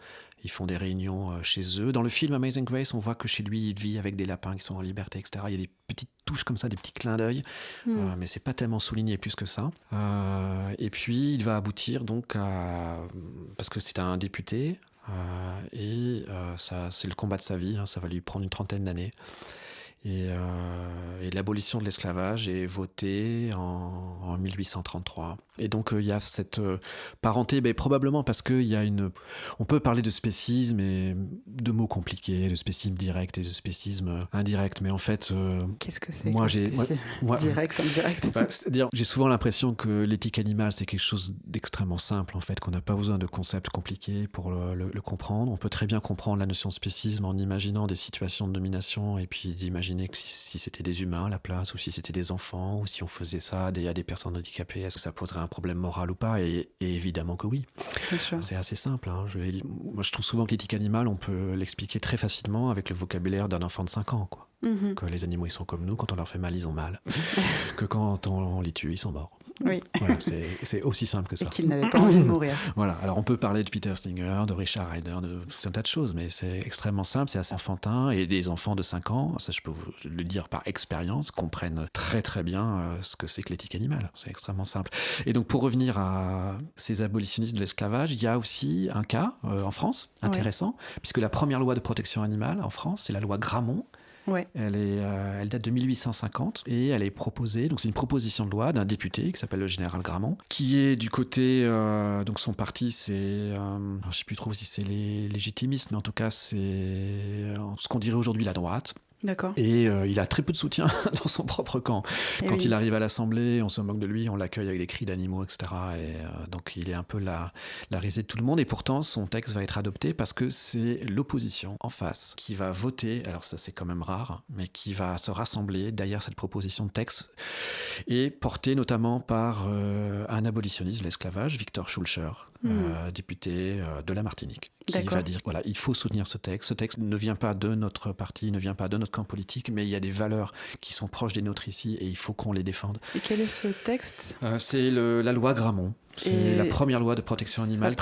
Ils font des réunions chez eux. Dans le film Amazing Grace, on voit que chez lui, il vit avec des lapins qui sont en liberté, etc. Il y a des petites touches comme ça, des petits clins d'œil, mais c'est pas tellement souligné plus que ça. Et puis, il va aboutir donc parce que c'est un député, ça, c'est le combat de sa vie, ça va lui prendre une 30aine d'années. Et l'abolition de l'esclavage est votée en 1833. Et donc il y a cette parenté, probablement parce qu'il y a on peut parler de spécisme et de mots compliqués, de spécisme direct et de spécisme indirect, mais en fait... Qu'est-ce que c'est moi, direct, indirect? C'est-à-dire, j'ai souvent l'impression que l'éthique animale, c'est quelque chose d'extrêmement simple, en fait, qu'on n'a pas besoin de concepts compliqués pour le comprendre. On peut très bien comprendre la notion de spécisme en imaginant des situations de domination et puis d'imaginer que si c'était des humains à la place ou si c'était des enfants ou si on faisait ça à des personnes handicapées, est-ce que ça poserait un problème moral ou pas ? Et évidemment que oui. Bien sûr. C'est assez simple. Moi, je trouve souvent que l'éthique animale, on peut l'expliquer très facilement avec le vocabulaire d'un enfant de 5 ans, quoi. Que les animaux, ils sont comme nous, quand on leur fait mal, ils ont mal. Que quand on les tue, ils sont morts. Oui. Voilà, c'est aussi simple que ça. Et qu'ils n'avaient pas envie de mourir. Voilà. Alors, on peut parler de Peter Singer, de Richard Ryder, de tout un tas de choses, mais c'est extrêmement simple, c'est assez enfantin. Et des enfants de 5 ans, ça je peux vous le dire par expérience, comprennent très très bien ce que c'est que l'éthique animale. C'est extrêmement simple. Et donc, pour revenir à ces abolitionnistes de l'esclavage, il y a aussi un cas en France, intéressant, puisque la première loi de protection animale en France, c'est la loi Grammont. Ouais. Elle date de 1850 et elle est proposée, donc c'est une proposition de loi d'un député qui s'appelle le général Grammont, qui est du côté, donc son parti c'est, je ne sais plus trop si c'est les légitimistes, mais en tout cas c'est ce qu'on dirait aujourd'hui la droite. D'accord. Et il a très peu de soutien dans son propre camp. Quand il arrive à l'Assemblée, on se moque de lui, on l'accueille avec des cris d'animaux, etc. Et donc il est un peu la risée de tout le monde. Et pourtant, son texte va être adopté parce que c'est l'opposition en face qui va voter, alors ça c'est quand même rare, mais qui va se rassembler derrière cette proposition de texte et portée notamment par un abolitionniste de l'esclavage, Victor Schulcher, député de la Martinique, qui va dire, voilà, il faut soutenir ce texte. Ce texte ne vient pas de notre parti, ne vient pas de notre camp politique, mais il y a des valeurs qui sont proches des nôtres ici et il faut qu'on les défende. Et quel est ce texte ? C'est la loi Grammont. C'est la première loi de protection animale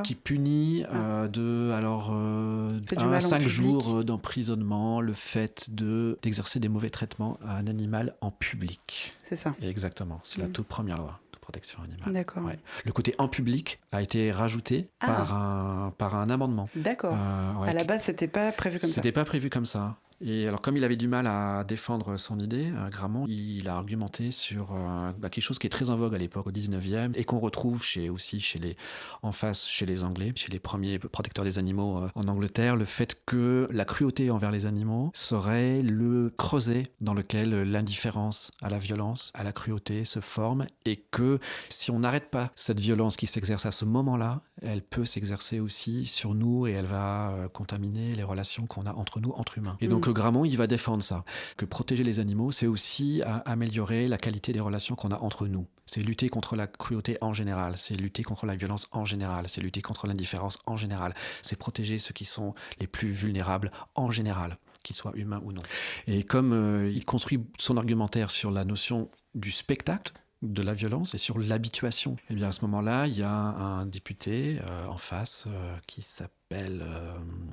qui punit de 1 à 5 jours d'emprisonnement le fait d'exercer des mauvais traitements à un animal en public. C'est ça. Et exactement, c'est la toute première loi de protection animale. D'accord. Ouais. Le côté en public a été rajouté par un amendement. D'accord. À la base, c'était pas prévu comme ça. C'était pas prévu comme ça. Et alors, comme il avait du mal à défendre son idée, Grammont, il a argumenté sur quelque chose qui est très en vogue à l'époque, au 19e, et qu'on retrouve aussi chez les Anglais, chez les premiers protecteurs des animaux en Angleterre, le fait que la cruauté envers les animaux serait le creuset dans lequel l'indifférence à la violence, à la cruauté se forme, et que si on n'arrête pas cette violence qui s'exerce à ce moment-là, elle peut s'exercer aussi sur nous et elle va contaminer les relations qu'on a entre nous, entre humains. Et donc Grammont, il va défendre ça, que protéger les animaux, c'est aussi améliorer la qualité des relations qu'on a entre nous. C'est lutter contre la cruauté en général, c'est lutter contre la violence en général, c'est lutter contre l'indifférence en général, c'est protéger ceux qui sont les plus vulnérables en général, qu'ils soient humains ou non. Et comme il construit son argumentaire sur la notion du spectacle, de la violence et sur l'habituation. Et bien à ce moment-là, il y a un député en face qui s'appelle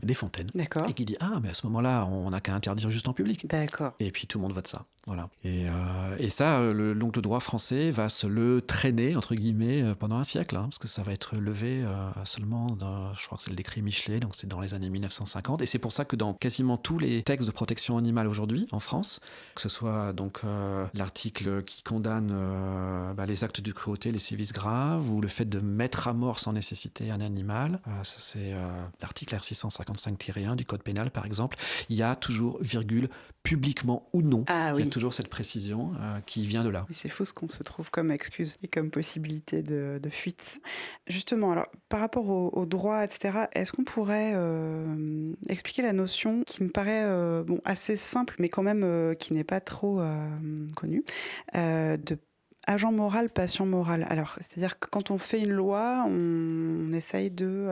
Desfontaines. D'accord. Et qui dit mais à ce moment-là, on n'a qu'à interdire juste en public. D'accord. Et puis tout le monde vote ça. Voilà. Et ça, l'oncle droit français va se le traîner, entre guillemets, pendant un siècle, parce que ça va être levé seulement je crois que c'est le décret Michelet, donc c'est dans les années 1950. Et c'est pour ça que dans quasiment tous les textes de protection animale aujourd'hui, en France, que ce soit donc l'article qui condamne les actes de cruauté, les sévices graves, ou le fait de mettre à mort sans nécessité un animal, ça c'est l'article R655-1 du Code pénal, par exemple, il y a toujours, virgule, publiquement ou non. Ah, oui. Il y a toujours cette précision qui vient de là. Mais c'est fou ce qu'on se trouve comme excuse et comme possibilité de fuite. Justement, alors, par rapport au droit, etc., est-ce qu'on pourrait expliquer la notion qui me paraît assez simple, mais quand même qui n'est pas trop connue, de agent moral, patient moral. Alors, c'est-à-dire que quand on fait une loi, on essaye de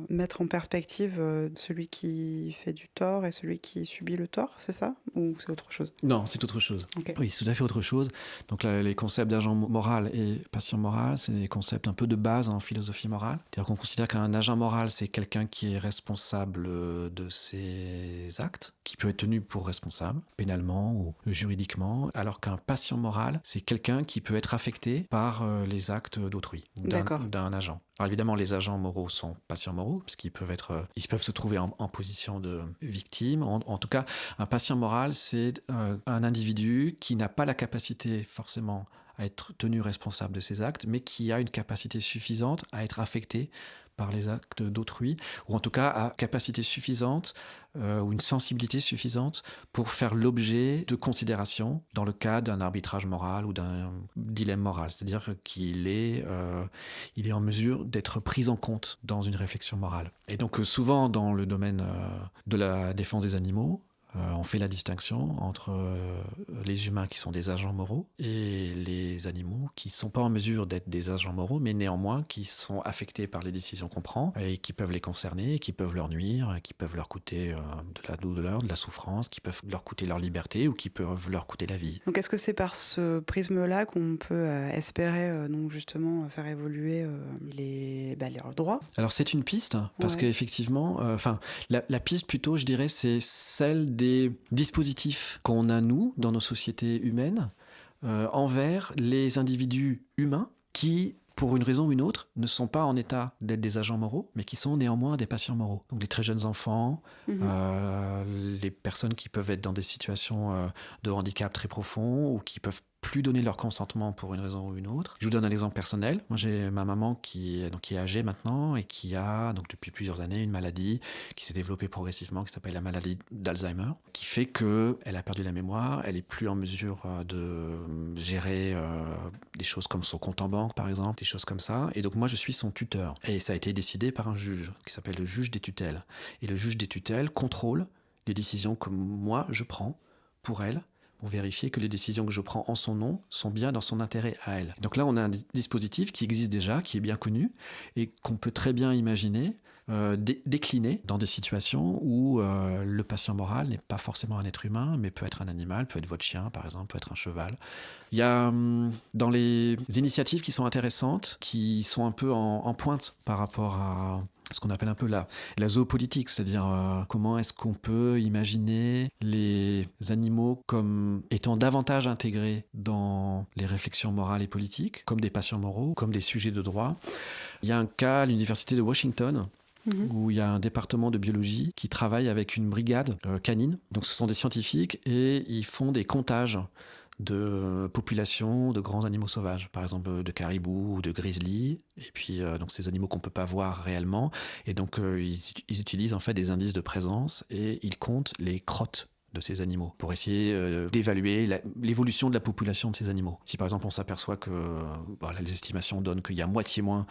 mettre en perspective celui qui fait du tort et celui qui subit le tort, c'est ça ? Ou c'est autre chose ? Non, c'est autre chose. Okay. Oui, c'est tout à fait autre chose. Donc là, les concepts d'agent moral et patient moral, c'est des concepts un peu de base en philosophie morale. C'est-à-dire qu'on considère qu'un agent moral, c'est quelqu'un qui est responsable de ses actes, qui peut être tenu pour responsable, pénalement ou juridiquement, alors qu'un patient moral, c'est quelqu'un qui peut être affecté par les actes d'autrui, d'un agent. Alors évidemment, les agents moraux sont patients moraux, parce qu'ils peuvent se trouver en position de victime. En tout cas, un patient moral, c'est un individu qui n'a pas la capacité forcément à être tenu responsable de ses actes, mais qui a une capacité suffisante à être affecté par les actes d'autrui, ou en tout cas à capacité suffisante ou une sensibilité suffisante pour faire l'objet de considérations dans le cas d'un arbitrage moral ou d'un dilemme moral. C'est-à-dire qu'il est en mesure d'être pris en compte dans une réflexion morale. Et donc souvent dans le domaine de la défense des animaux, on fait la distinction entre les humains qui sont des agents moraux et les animaux qui ne sont pas en mesure d'être des agents moraux, mais néanmoins qui sont affectés par les décisions qu'on prend et qui peuvent les concerner, qui peuvent leur nuire, qui peuvent leur coûter de la douleur, de la souffrance, qui peuvent leur coûter leur liberté ou qui peuvent leur coûter la vie. Donc est-ce que c'est par ce prisme-là qu'on peut espérer donc justement faire évoluer leurs droits ? Alors c'est une piste, parce qu'effectivement, la piste plutôt, je dirais, c'est celle des dispositifs qu'on a, nous, dans nos sociétés humaines, envers les individus humains qui, pour une raison ou une autre, ne sont pas en état d'être des agents moraux, mais qui sont néanmoins des patients moraux. Donc les très jeunes enfants, les personnes qui peuvent être dans des situations de handicap très profond ou qui peuvent plus donner leur consentement pour une raison ou une autre. Je vous donne un exemple personnel. Moi, j'ai ma maman qui est âgée maintenant et qui a donc depuis plusieurs années une maladie qui s'est développée progressivement, qui s'appelle la maladie d'Alzheimer, qui fait qu'elle a perdu la mémoire, elle est plus en mesure de gérer des choses comme son compte en banque, par exemple, des choses comme ça. Et donc moi, je suis son tuteur. Et ça a été décidé par un juge qui s'appelle le juge des tutelles. Et le juge des tutelles contrôle les décisions que moi, je prends pour elle, pour vérifier que les décisions que je prends en son nom sont bien dans son intérêt à elle. Donc là, on a un dispositif qui existe déjà, qui est bien connu, et qu'on peut très bien imaginer décliner dans des situations où le patient moral n'est pas forcément un être humain, mais peut être un animal, peut être votre chien, par exemple, peut être un cheval. Il y a dans les initiatives qui sont intéressantes, qui sont un peu en pointe par rapport à ce qu'on appelle un peu la zoopolitique, c'est-à-dire comment est-ce qu'on peut imaginer les animaux comme étant davantage intégrés dans les réflexions morales et politiques, comme des patients moraux, comme des sujets de droit. Il y a un cas à l'université de Washington, où il y a un département de biologie qui travaille avec une brigade canine. Donc ce sont des scientifiques et ils font des comptages de populations de grands animaux sauvages, par exemple de caribous ou de grizzlies, et puis donc ces animaux qu'on ne peut pas voir réellement, et donc ils utilisent en fait des indices de présence et ils comptent les crottes de ces animaux pour essayer d'évaluer l'évolution de la population de ces animaux. Si par exemple on s'aperçoit que les estimations donnent qu'il y a moitié moins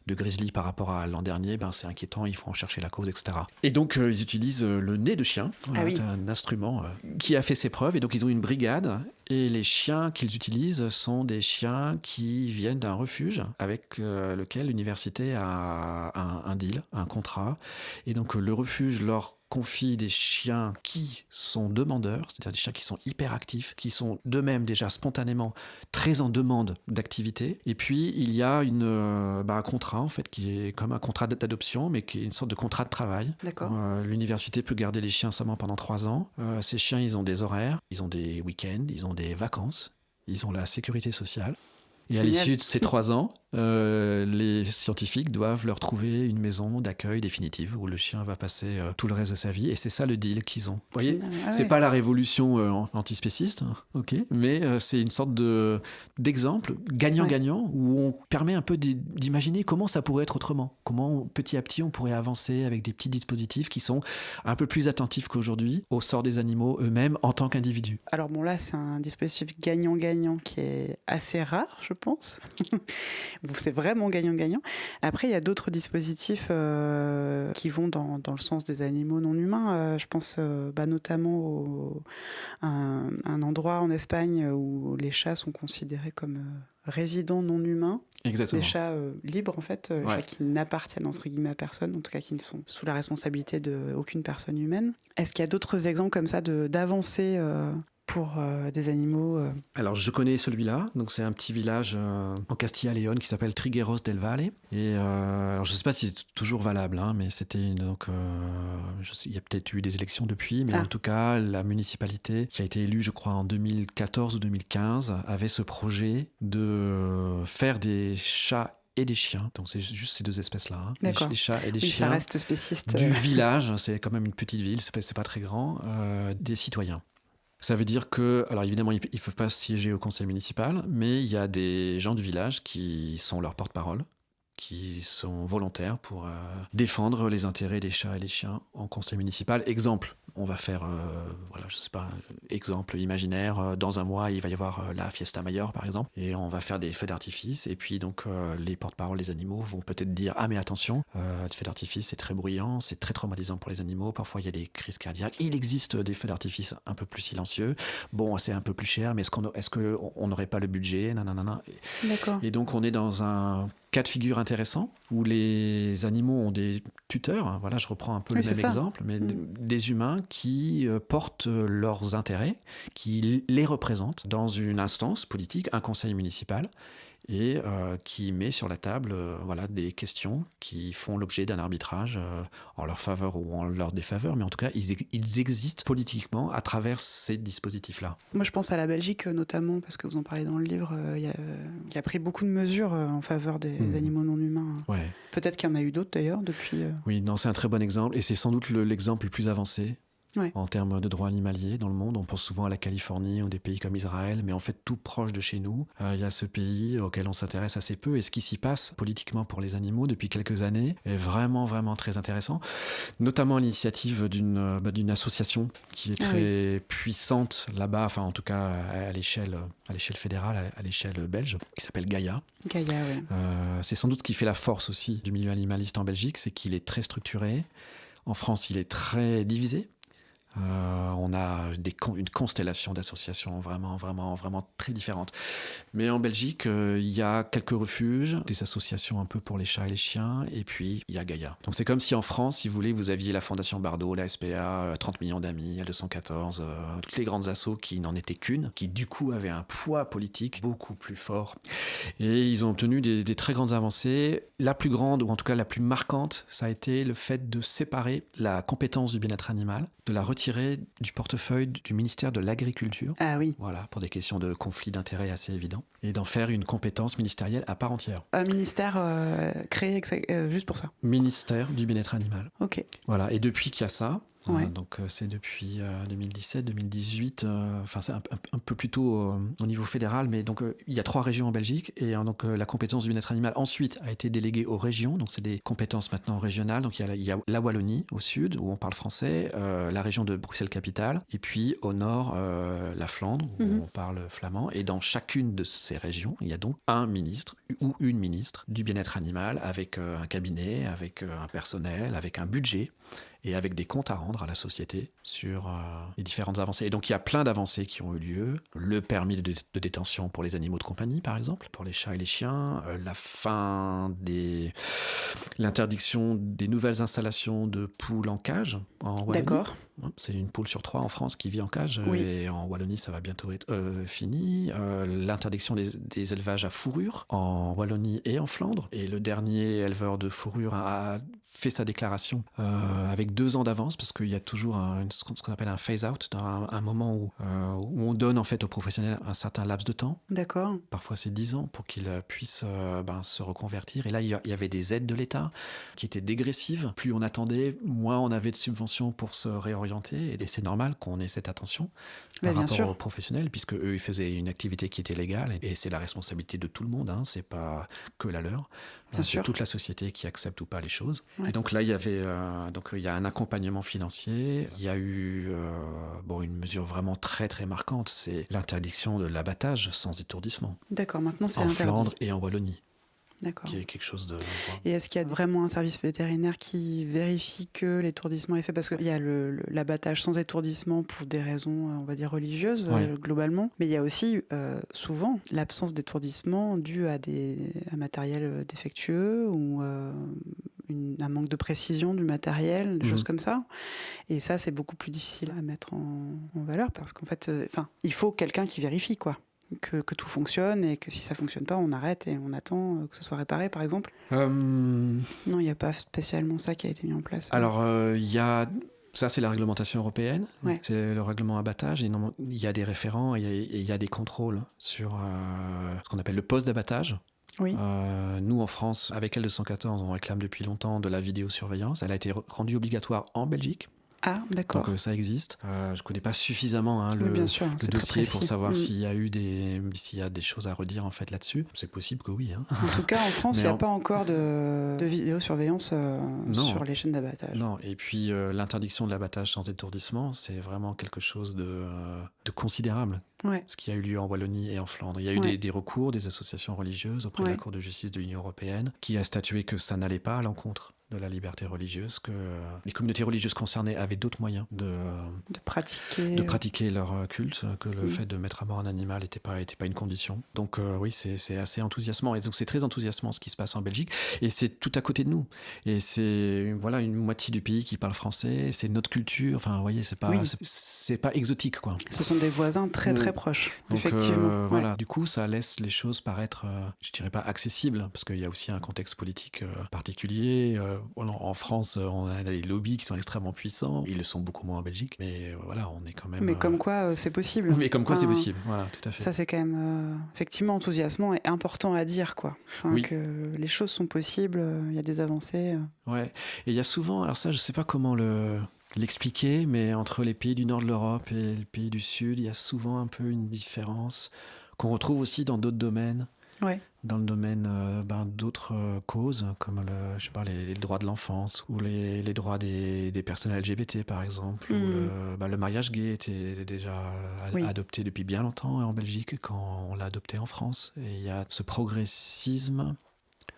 de grizzly par rapport à l'an dernier, c'est inquiétant, il faut en chercher la cause, etc. Et donc ils utilisent le nez de chien, c'est un instrument qui a fait ses preuves, et donc ils ont une brigade, et les chiens qu'ils utilisent sont des chiens qui viennent d'un refuge avec lequel l'université a un deal, un contrat, et donc le refuge leur confie des chiens qui sont demandeurs, c'est-à-dire des chiens qui sont hyper actifs, qui sont d'eux-mêmes déjà spontanément très en demande d'activité. Et puis il y a un contrat en fait qui est comme un contrat d'adoption, mais qui est une sorte de contrat de travail. D'accord. L'université peut garder les chiens seulement pendant 3 ans. Ces chiens, ils ont des horaires, ils ont des week-ends, ils ont des vacances, ils ont la sécurité sociale. Et Génial. à l'issue de ces 3 ans, les scientifiques doivent leur trouver une maison d'accueil définitive où le chien va passer tout le reste de sa vie. Et c'est ça le deal qu'ils ont. Vous voyez, c'est pas la révolution antispéciste, mais c'est une sorte d'exemple gagnant-gagnant où on permet un peu d'imaginer comment ça pourrait être autrement. Comment petit à petit on pourrait avancer avec des petits dispositifs qui sont un peu plus attentifs qu'aujourd'hui au sort des animaux eux-mêmes en tant qu'individus. Alors bon, là c'est un dispositif gagnant-gagnant qui est assez rare, je pense. C'est vraiment gagnant-gagnant. Après, il y a d'autres dispositifs qui vont dans le sens des animaux non humains. Je pense notamment à un endroit en Espagne où les chats sont considérés comme résidents non humains. Exactement. Des chats libres, en fait, chats qui n'appartiennent entre guillemets à personne, en tout cas qui ne sont sous la responsabilité d'aucune personne humaine. Est-ce qu'il y a d'autres exemples comme ça d'avancées pour des animaux Alors, je connais celui-là. Donc, c'est un petit village en Castilla-León qui s'appelle Trigueros del Valle. Et alors, je ne sais pas si c'est toujours valable, hein, mais c'était donc, il y a peut-être eu des élections depuis, mais en tout cas, la municipalité qui a été élue, je crois, en 2014 ou 2015, avait ce projet de faire des chats et des chiens. Donc, c'est juste ces deux espèces-là. Hein. D'accord. Les chats et les oui, chiens. Ça reste spéciste. Du village, c'est quand même une petite ville, c'est pas très grand, des citoyens. Ça veut dire que, alors évidemment, ils ne peuvent pas siéger au conseil municipal, mais il y a des gens du village qui sont leur porte-parole, qui sont volontaires pour défendre les intérêts des chats et des chiens en conseil municipal. Exemple, on va faire, je sais pas, exemple imaginaire, dans un mois, il va y avoir la Fiesta Mayor, par exemple, et on va faire des feux d'artifice, et puis donc les porte-parole des animaux vont peut-être dire « Ah mais attention, les feux d'artifice, c'est très bruyant, c'est très traumatisant pour les animaux, parfois il y a des crises cardiaques, il existe des feux d'artifice un peu plus silencieux, bon, c'est un peu plus cher, mais est-ce qu'on n'aurait pas le budget ?» Nanana. D'accord. Et donc on est dans un cas de figure intéressant où les animaux ont des tuteurs. Hein, voilà, je reprends un peu le même exemple, mais des humains qui portent leurs intérêts, qui les représentent dans une instance politique, un conseil municipal, et qui met sur la table des questions qui font l'objet d'un arbitrage en leur faveur ou en leur défaveur, mais en tout cas, ils existent politiquement à travers ces dispositifs-là. Moi, je pense à la Belgique notamment, parce que vous en parlez dans le livre, qui a pris beaucoup de mesures en faveur des animaux non humains. Ouais. Peut-être qu'il y en a eu d'autres d'ailleurs depuis... Oui, non, c'est un très bon exemple, et c'est sans doute l'exemple le plus avancé. Ouais. En termes de droits animaliers dans le monde. On pense souvent à la Californie ou des pays comme Israël, mais en fait tout proche de chez nous. Il y a ce pays auquel on s'intéresse assez peu, et ce qui s'y passe politiquement pour les animaux depuis quelques années est vraiment, vraiment très intéressant, notamment à l'initiative d'une association qui est très puissante là-bas, enfin en tout cas à l'échelle fédérale, à l'échelle belge, qui s'appelle Gaïa. Gaïa, oui. C'est sans doute ce qui fait la force aussi du milieu animaliste en Belgique, c'est qu'il est très structuré. En France, il est très divisé. On a une constellation d'associations vraiment, vraiment, vraiment très différentes. Mais en Belgique, il y a quelques refuges, des associations un peu pour les chats et les chiens, et puis il y a Gaïa. Donc c'est comme si en France, si vous voulez, vous aviez la Fondation Bardot, la SPA, 30 millions d'amis, L214, toutes les grandes assos qui n'en étaient qu'une, qui du coup avaient un poids politique beaucoup plus fort. Et ils ont obtenu des très grandes avancées. La plus grande, ou en tout cas la plus marquante, ça a été le fait de séparer la compétence du bien-être animal, de la retirer du portefeuille du ministère de l'Agriculture. Ah oui. Voilà, pour des questions de conflit d'intérêts assez évidents. Et d'en faire une compétence ministérielle à part entière. Un ministère créé juste pour ça. Ministère du bien-être animal. Ok. Voilà, et depuis qu'il y a ça, donc c'est depuis 2017, 2018, enfin c'est un peu plus tôt au niveau fédéral, mais donc il y a 3 régions en Belgique, et donc la compétence du bien-être animal ensuite a été déléguée aux régions, donc c'est des compétences maintenant régionales, donc il y a la Wallonie au sud où on parle français, la région de Bruxelles-Capitale, et puis au nord la Flandre où on parle flamand, et dans chacune de ces régions il y a donc un ministre ou une ministre du bien-être animal avec un cabinet, avec un personnel, avec un budget, et avec des comptes à rendre à la société sur les différentes avancées. Et donc il y a plein d'avancées qui ont eu lieu. Le permis de détention pour les animaux de compagnie, par exemple, pour les chats et les chiens, l'interdiction des nouvelles installations de poules en cage en Wallonie. D'accord. C'est une poule sur 3 en France qui vit en cage, et en Wallonie ça va bientôt être fini. L'interdiction des élevages à fourrure en Wallonie et en Flandre. Et le dernier éleveur de fourrure a fait sa déclaration avec 2 ans d'avance, parce qu'il y a toujours ce qu'on appelle un phase-out, un moment où on donne en fait aux professionnels un certain laps de temps. D'accord. Parfois c'est 10 ans pour qu'ils puissent se reconvertir. Et là, il y avait des aides de l'État qui étaient dégressives. Plus on attendait, moins on avait de subventions pour se réorienter. Et c'est normal qu'on ait cette attention par rapport aux professionnels, puisque eux, ils faisaient une activité qui était légale. Et c'est la responsabilité de tout le monde, hein, c'est pas que la leur. C'est toute la société qui accepte ou pas les choses. Ouais. Et donc là, il y a un accompagnement financier. Il y a eu une mesure vraiment très très marquante, c'est l'interdiction de l'abattage sans étourdissement. D'accord, maintenant c'est en interdit. Flandre et en Wallonie. D'accord. Qui est quelque chose de... Et est-ce qu'il y a vraiment un service vétérinaire qui vérifie que l'étourdissement est fait ? Parce qu'il y a l'abattage sans étourdissement pour des raisons, on va dire, religieuses, globalement. Mais il y a aussi, souvent, l'absence d'étourdissement due à un matériel défectueux ou... un manque de précision du matériel, des choses comme ça. Et ça, c'est beaucoup plus difficile à mettre en valeur parce qu'en fait, il faut quelqu'un qui vérifie, quoi. Que tout fonctionne et que si ça fonctionne pas, on arrête et on attend que ce soit réparé, par exemple. Non, il n'y a pas spécialement ça qui a été mis en place. Alors, il y a... Ça, c'est la réglementation européenne, ouais. C'est le règlement abattage. Et il y a des référents et il y a des contrôles sur ce qu'on appelle le poste d'abattage. Oui. Nous, en France, avec L214, on réclame depuis longtemps de la vidéosurveillance. Elle a été rendue obligatoire en Belgique. Ah, d'accord. Donc ça existe. Je ne connais pas suffisamment le dossier pour savoir s'il y a des choses à redire en fait là-dessus. C'est possible que oui. En tout cas, en France, il n'y a pas encore de vidéosurveillance sur les chaînes d'abattage. Non, et puis l'interdiction de l'abattage sans étourdissement, c'est vraiment quelque chose de considérable. Ouais. Ce qui a eu lieu en Wallonie et en Flandre. Il y a eu des recours des associations religieuses auprès de la Cour de justice de l'Union européenne qui a statué que ça n'allait pas à l'encontre de la liberté religieuse, que les communautés religieuses concernées avaient d'autres moyens de pratiquer leur culte, que le fait de mettre à mort un animal n'était pas une condition. Donc oui, c'est assez enthousiasmant. Et donc c'est très enthousiasmant ce qui se passe en Belgique. Et c'est tout à côté de nous. Et c'est une moitié du pays qui parle français. C'est notre culture. Enfin, vous voyez, c'est pas exotique, quoi. Ce sont des voisins très très proches, donc, effectivement. Voilà. Du coup, ça laisse les choses paraître, je dirais pas accessibles, parce qu'il y a aussi un contexte politique particulier. En France, on a des lobbies qui sont extrêmement puissants. Ils le sont beaucoup moins en Belgique, mais voilà, on est quand même... Mais comme quoi, c'est possible. Mais comme quoi, c'est possible, voilà, tout à fait. Ça, c'est quand même effectivement enthousiasmant et important à dire, quoi. Que les choses sont possibles, il y a des avancées. Ouais, et il y a souvent... Alors ça, je sais pas comment l'expliquer, mais entre les pays du nord de l'Europe et les pays du sud, il y a souvent un peu une différence qu'on retrouve aussi dans d'autres domaines. Ouais. Dans le domaine d'autres causes, comme les droits de l'enfance ou les droits des personnes LGBT, par exemple. Ou le mariage gay était déjà adopté depuis bien longtemps en Belgique quand on l'a adopté en France. Et il y a ce progressisme,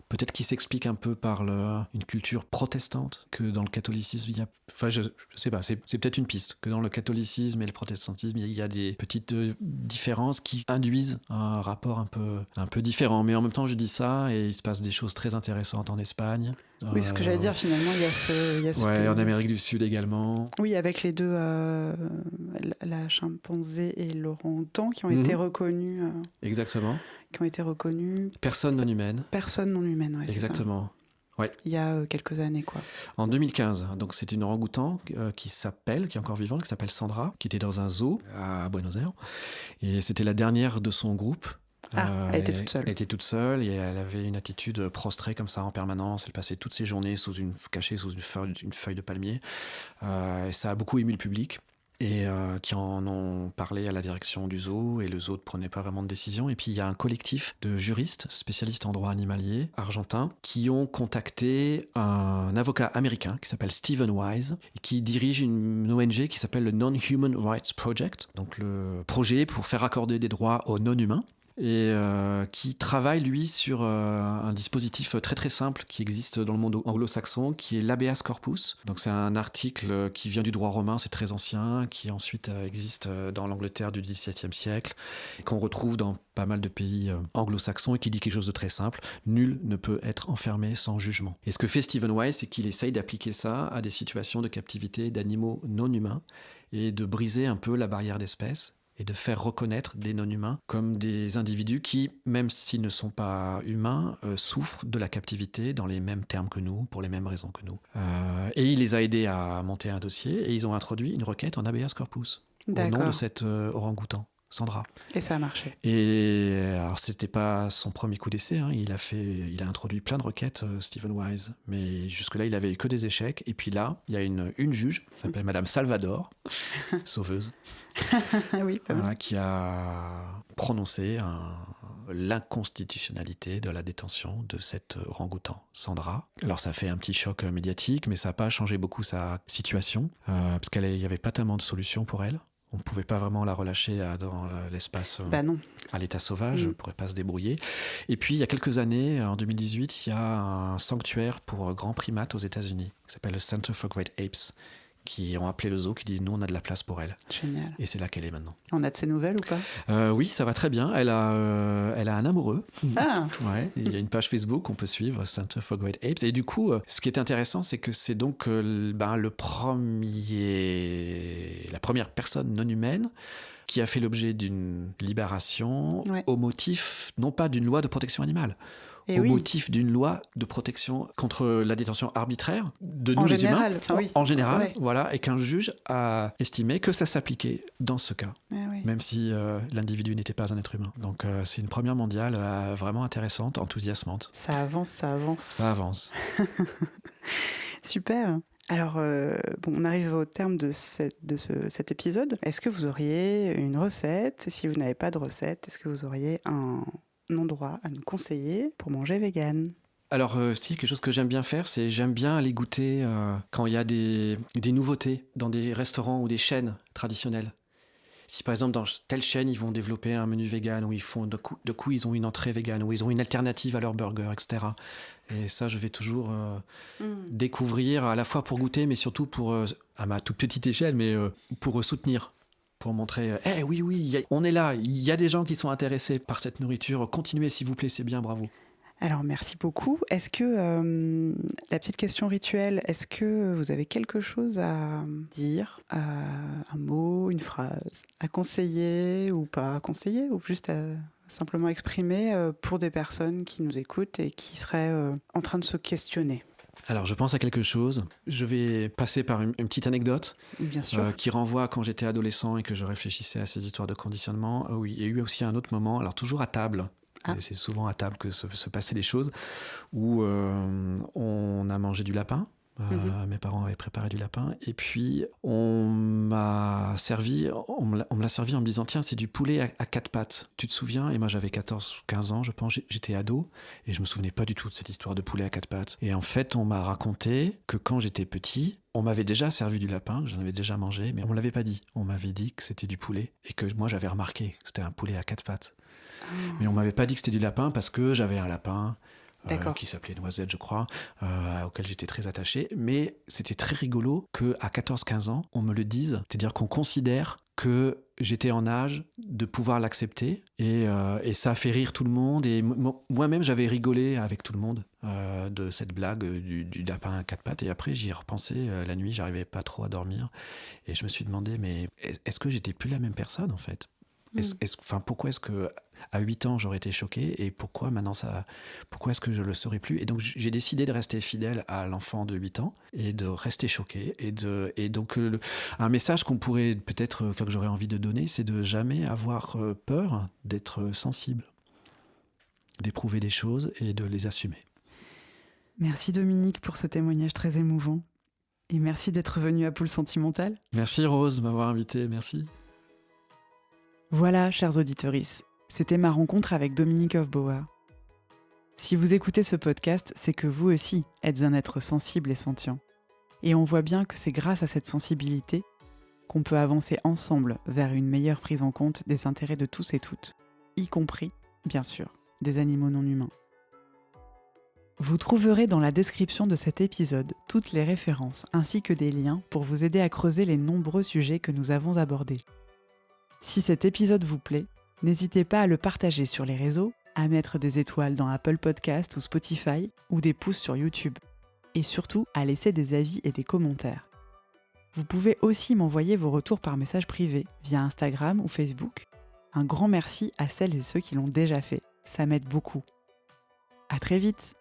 peut-être qui s'explique un peu par une culture protestante, que dans le catholicisme, il y a... Enfin, je sais pas, c'est peut-être une piste, que dans le catholicisme et le protestantisme, il y a des petites différences qui induisent un rapport un peu différent. Mais en même temps, je dis ça, et il se passe des choses très intéressantes en Espagne. Oui, ce que j'allais dire, finalement, il y a ce ouais, en Amérique du Sud également. Oui, avec les deux, la chimpanzé et l'orang-outan qui ont été reconnus. Exactement. Qui ont été reconnus. Personnes non humaines. Personnes non humaines, ouais. Exactement. C'est ça. Ouais. Il y a quelques années, quoi. En 2015, donc c'est une orang-outan qui est encore vivante, qui s'appelle Sandra, qui était dans un zoo à Buenos Aires. Et c'était la dernière de son groupe. Elle était toute seule. Elle était toute seule et elle avait une attitude prostrée comme ça en permanence. Elle passait toutes ses journées cachée sous une feuille de palmier. Et ça a beaucoup ému le public. Et qui en ont parlé à la direction du zoo, et le zoo ne prenait pas vraiment de décision. Et puis il y a un collectif de juristes spécialistes en droit animalier argentins qui ont contacté un avocat américain qui s'appelle Stephen Wise et qui dirige une ONG qui s'appelle le Non-Human Rights Project, donc le projet pour faire accorder des droits aux non-humains. Et qui travaille, lui, sur un dispositif très très simple qui existe dans le monde anglo-saxon, qui est l'habeas corpus. Donc c'est un article qui vient du droit romain, c'est très ancien, qui ensuite existe dans l'Angleterre du XVIIe siècle, et qu'on retrouve dans pas mal de pays anglo-saxons, et qui dit quelque chose de très simple: nul ne peut être enfermé sans jugement. Et ce que fait Stephen Wise, c'est qu'il essaye d'appliquer ça à des situations de captivité d'animaux non humains, et de briser un peu la barrière d'espèce, et de faire reconnaître des non-humains comme des individus qui, même s'ils ne sont pas humains, souffrent de la captivité dans les mêmes termes que nous, pour les mêmes raisons que nous. Et il les a aidés à monter un dossier, et ils ont introduit une requête en habeas corpus au nom de cet orang-outan, Sandra. Et ça a marché. Et alors, c'était pas son premier coup d'essai, hein. Il a introduit plein de requêtes, Stephen Wise, mais jusque-là, il avait eu que des échecs. Et puis là, il y a une juge, qui s'appelle Madame Salvador, sauveuse, oui, qui a prononcé l'inconstitutionnalité de la détention de cet orang-outan, Sandra. Alors ça fait un petit choc médiatique, mais ça n'a pas changé beaucoup sa situation, parce qu'il n'y avait pas tellement de solutions pour elle. On ne pouvait pas vraiment la relâcher dans l'espace à l'état sauvage, elle ne pourrait pas se débrouiller. Et puis, il y a quelques années, en 2018, il y a un sanctuaire pour grands primates aux États-Unis, qui s'appelle le Center for Great Apes, qui ont appelé le zoo, qui dit nous on a de la place pour elle. Génial. Et c'est là qu'elle est maintenant. On a de ses nouvelles ou pas? Oui, ça va très bien. Elle a un amoureux. Ah. Ouais, il y a une page Facebook qu'on peut suivre, Center for Great Apes. Et du coup, ce qui est intéressant, c'est que c'est donc la première personne non humaine qui a fait l'objet d'une libération au motif, non pas d'une loi de protection animale, motif d'une loi de protection contre la détention arbitraire de nous les humains, en général, voilà, et qu'un juge a estimé que ça s'appliquait dans ce cas, même si l'individu n'était pas un être humain. Donc c'est une première mondiale vraiment intéressante, enthousiasmante. Ça avance. Ça avance. Super. Alors, on arrive au terme de cet épisode. Est-ce que vous auriez une recette? Si vous n'avez pas de recette, est-ce que vous auriez un endroit à nous conseiller pour manger vegan? Alors, si, quelque chose que j'aime bien faire, c'est j'aime bien aller goûter quand il y a des nouveautés dans des restaurants ou des chaînes traditionnelles. Si par exemple dans telle chaîne ils vont développer un menu vegan où ils font de coup ils ont une entrée vegan, où ils ont une alternative à leur burger, etc. Et ça je vais toujours découvrir à la fois pour goûter mais surtout pour à ma toute petite échelle mais pour soutenir, pour montrer oui on est là, il y a des gens qui sont intéressés par cette nourriture, continuez s'il vous plaît, c'est bien, bravo. Alors, merci beaucoup. Est-ce que, la petite question rituelle, est-ce que vous avez quelque chose à dire, un mot, une phrase, à conseiller ou pas à conseiller, ou juste à simplement exprimer pour des personnes qui nous écoutent et qui seraient en train de se questionner? Alors, je pense à quelque chose. Je vais passer par une petite anecdote. Bien sûr. Qui renvoie à quand j'étais adolescent et que je réfléchissais à ces histoires de conditionnement. Oui, il y a eu aussi un autre moment, alors toujours à table. Et c'est souvent à table que se passaient les choses, où on a mangé du lapin. Mes parents avaient préparé du lapin. Et puis, on me l'a servi en me disant, tiens, c'est du poulet à 4 pattes. Tu te souviens? Et moi, j'avais 14 ou 15 ans, je pense. J'étais ado. Et je me souvenais pas du tout de cette histoire de poulet à 4 pattes. Et en fait, on m'a raconté que quand j'étais petit, on m'avait déjà servi du lapin, j'en avais déjà mangé, mais on me l'avait pas dit. On m'avait dit que c'était du poulet. Et que moi, j'avais remarqué que c'était un poulet à 4 pattes. Mais on m'avait pas dit que c'était du lapin parce que j'avais un lapin qui s'appelait Noisette, je crois, auquel j'étais très attaché. Mais c'était très rigolo qu'à 14-15 ans, on me le dise. C'est-à-dire qu'on considère que j'étais en âge de pouvoir l'accepter. Et ça a fait rire tout le monde. Et moi-même, j'avais rigolé avec tout le monde de cette blague du lapin à 4 pattes. Et après, j'y ai repensé la nuit, j'arrivais pas trop à dormir. Et je me suis demandé, mais est-ce que j'étais plus la même personne, en fait? Pourquoi est-ce que à 8 ans j'aurais été choqué et pourquoi est-ce que je le serais plus? Et donc j'ai décidé de rester fidèle à l'enfant de 8 ans et de rester choqué et donc un message qu'on pourrait peut-être que j'aurais envie de donner, c'est de jamais avoir peur d'être sensible, d'éprouver des choses et de les assumer. Merci Dominique pour ce témoignage très émouvant et merci d'être venu à Poule Sentimentale. Merci Rose de m'avoir invité, merci. Voilà, chers auditorices, c'était ma rencontre avec Dominique Hofbauer. Si vous écoutez ce podcast, c'est que vous aussi êtes un être sensible et sentient. Et on voit bien que c'est grâce à cette sensibilité qu'on peut avancer ensemble vers une meilleure prise en compte des intérêts de tous et toutes, y compris, bien sûr, des animaux non humains. Vous trouverez dans la description de cet épisode toutes les références ainsi que des liens pour vous aider à creuser les nombreux sujets que nous avons abordés. Si cet épisode vous plaît, n'hésitez pas à le partager sur les réseaux, à mettre des étoiles dans Apple Podcast ou Spotify, ou des pouces sur YouTube. Et surtout, à laisser des avis et des commentaires. Vous pouvez aussi m'envoyer vos retours par message privé, via Instagram ou Facebook. Un grand merci à celles et ceux qui l'ont déjà fait, ça m'aide beaucoup. À très vite!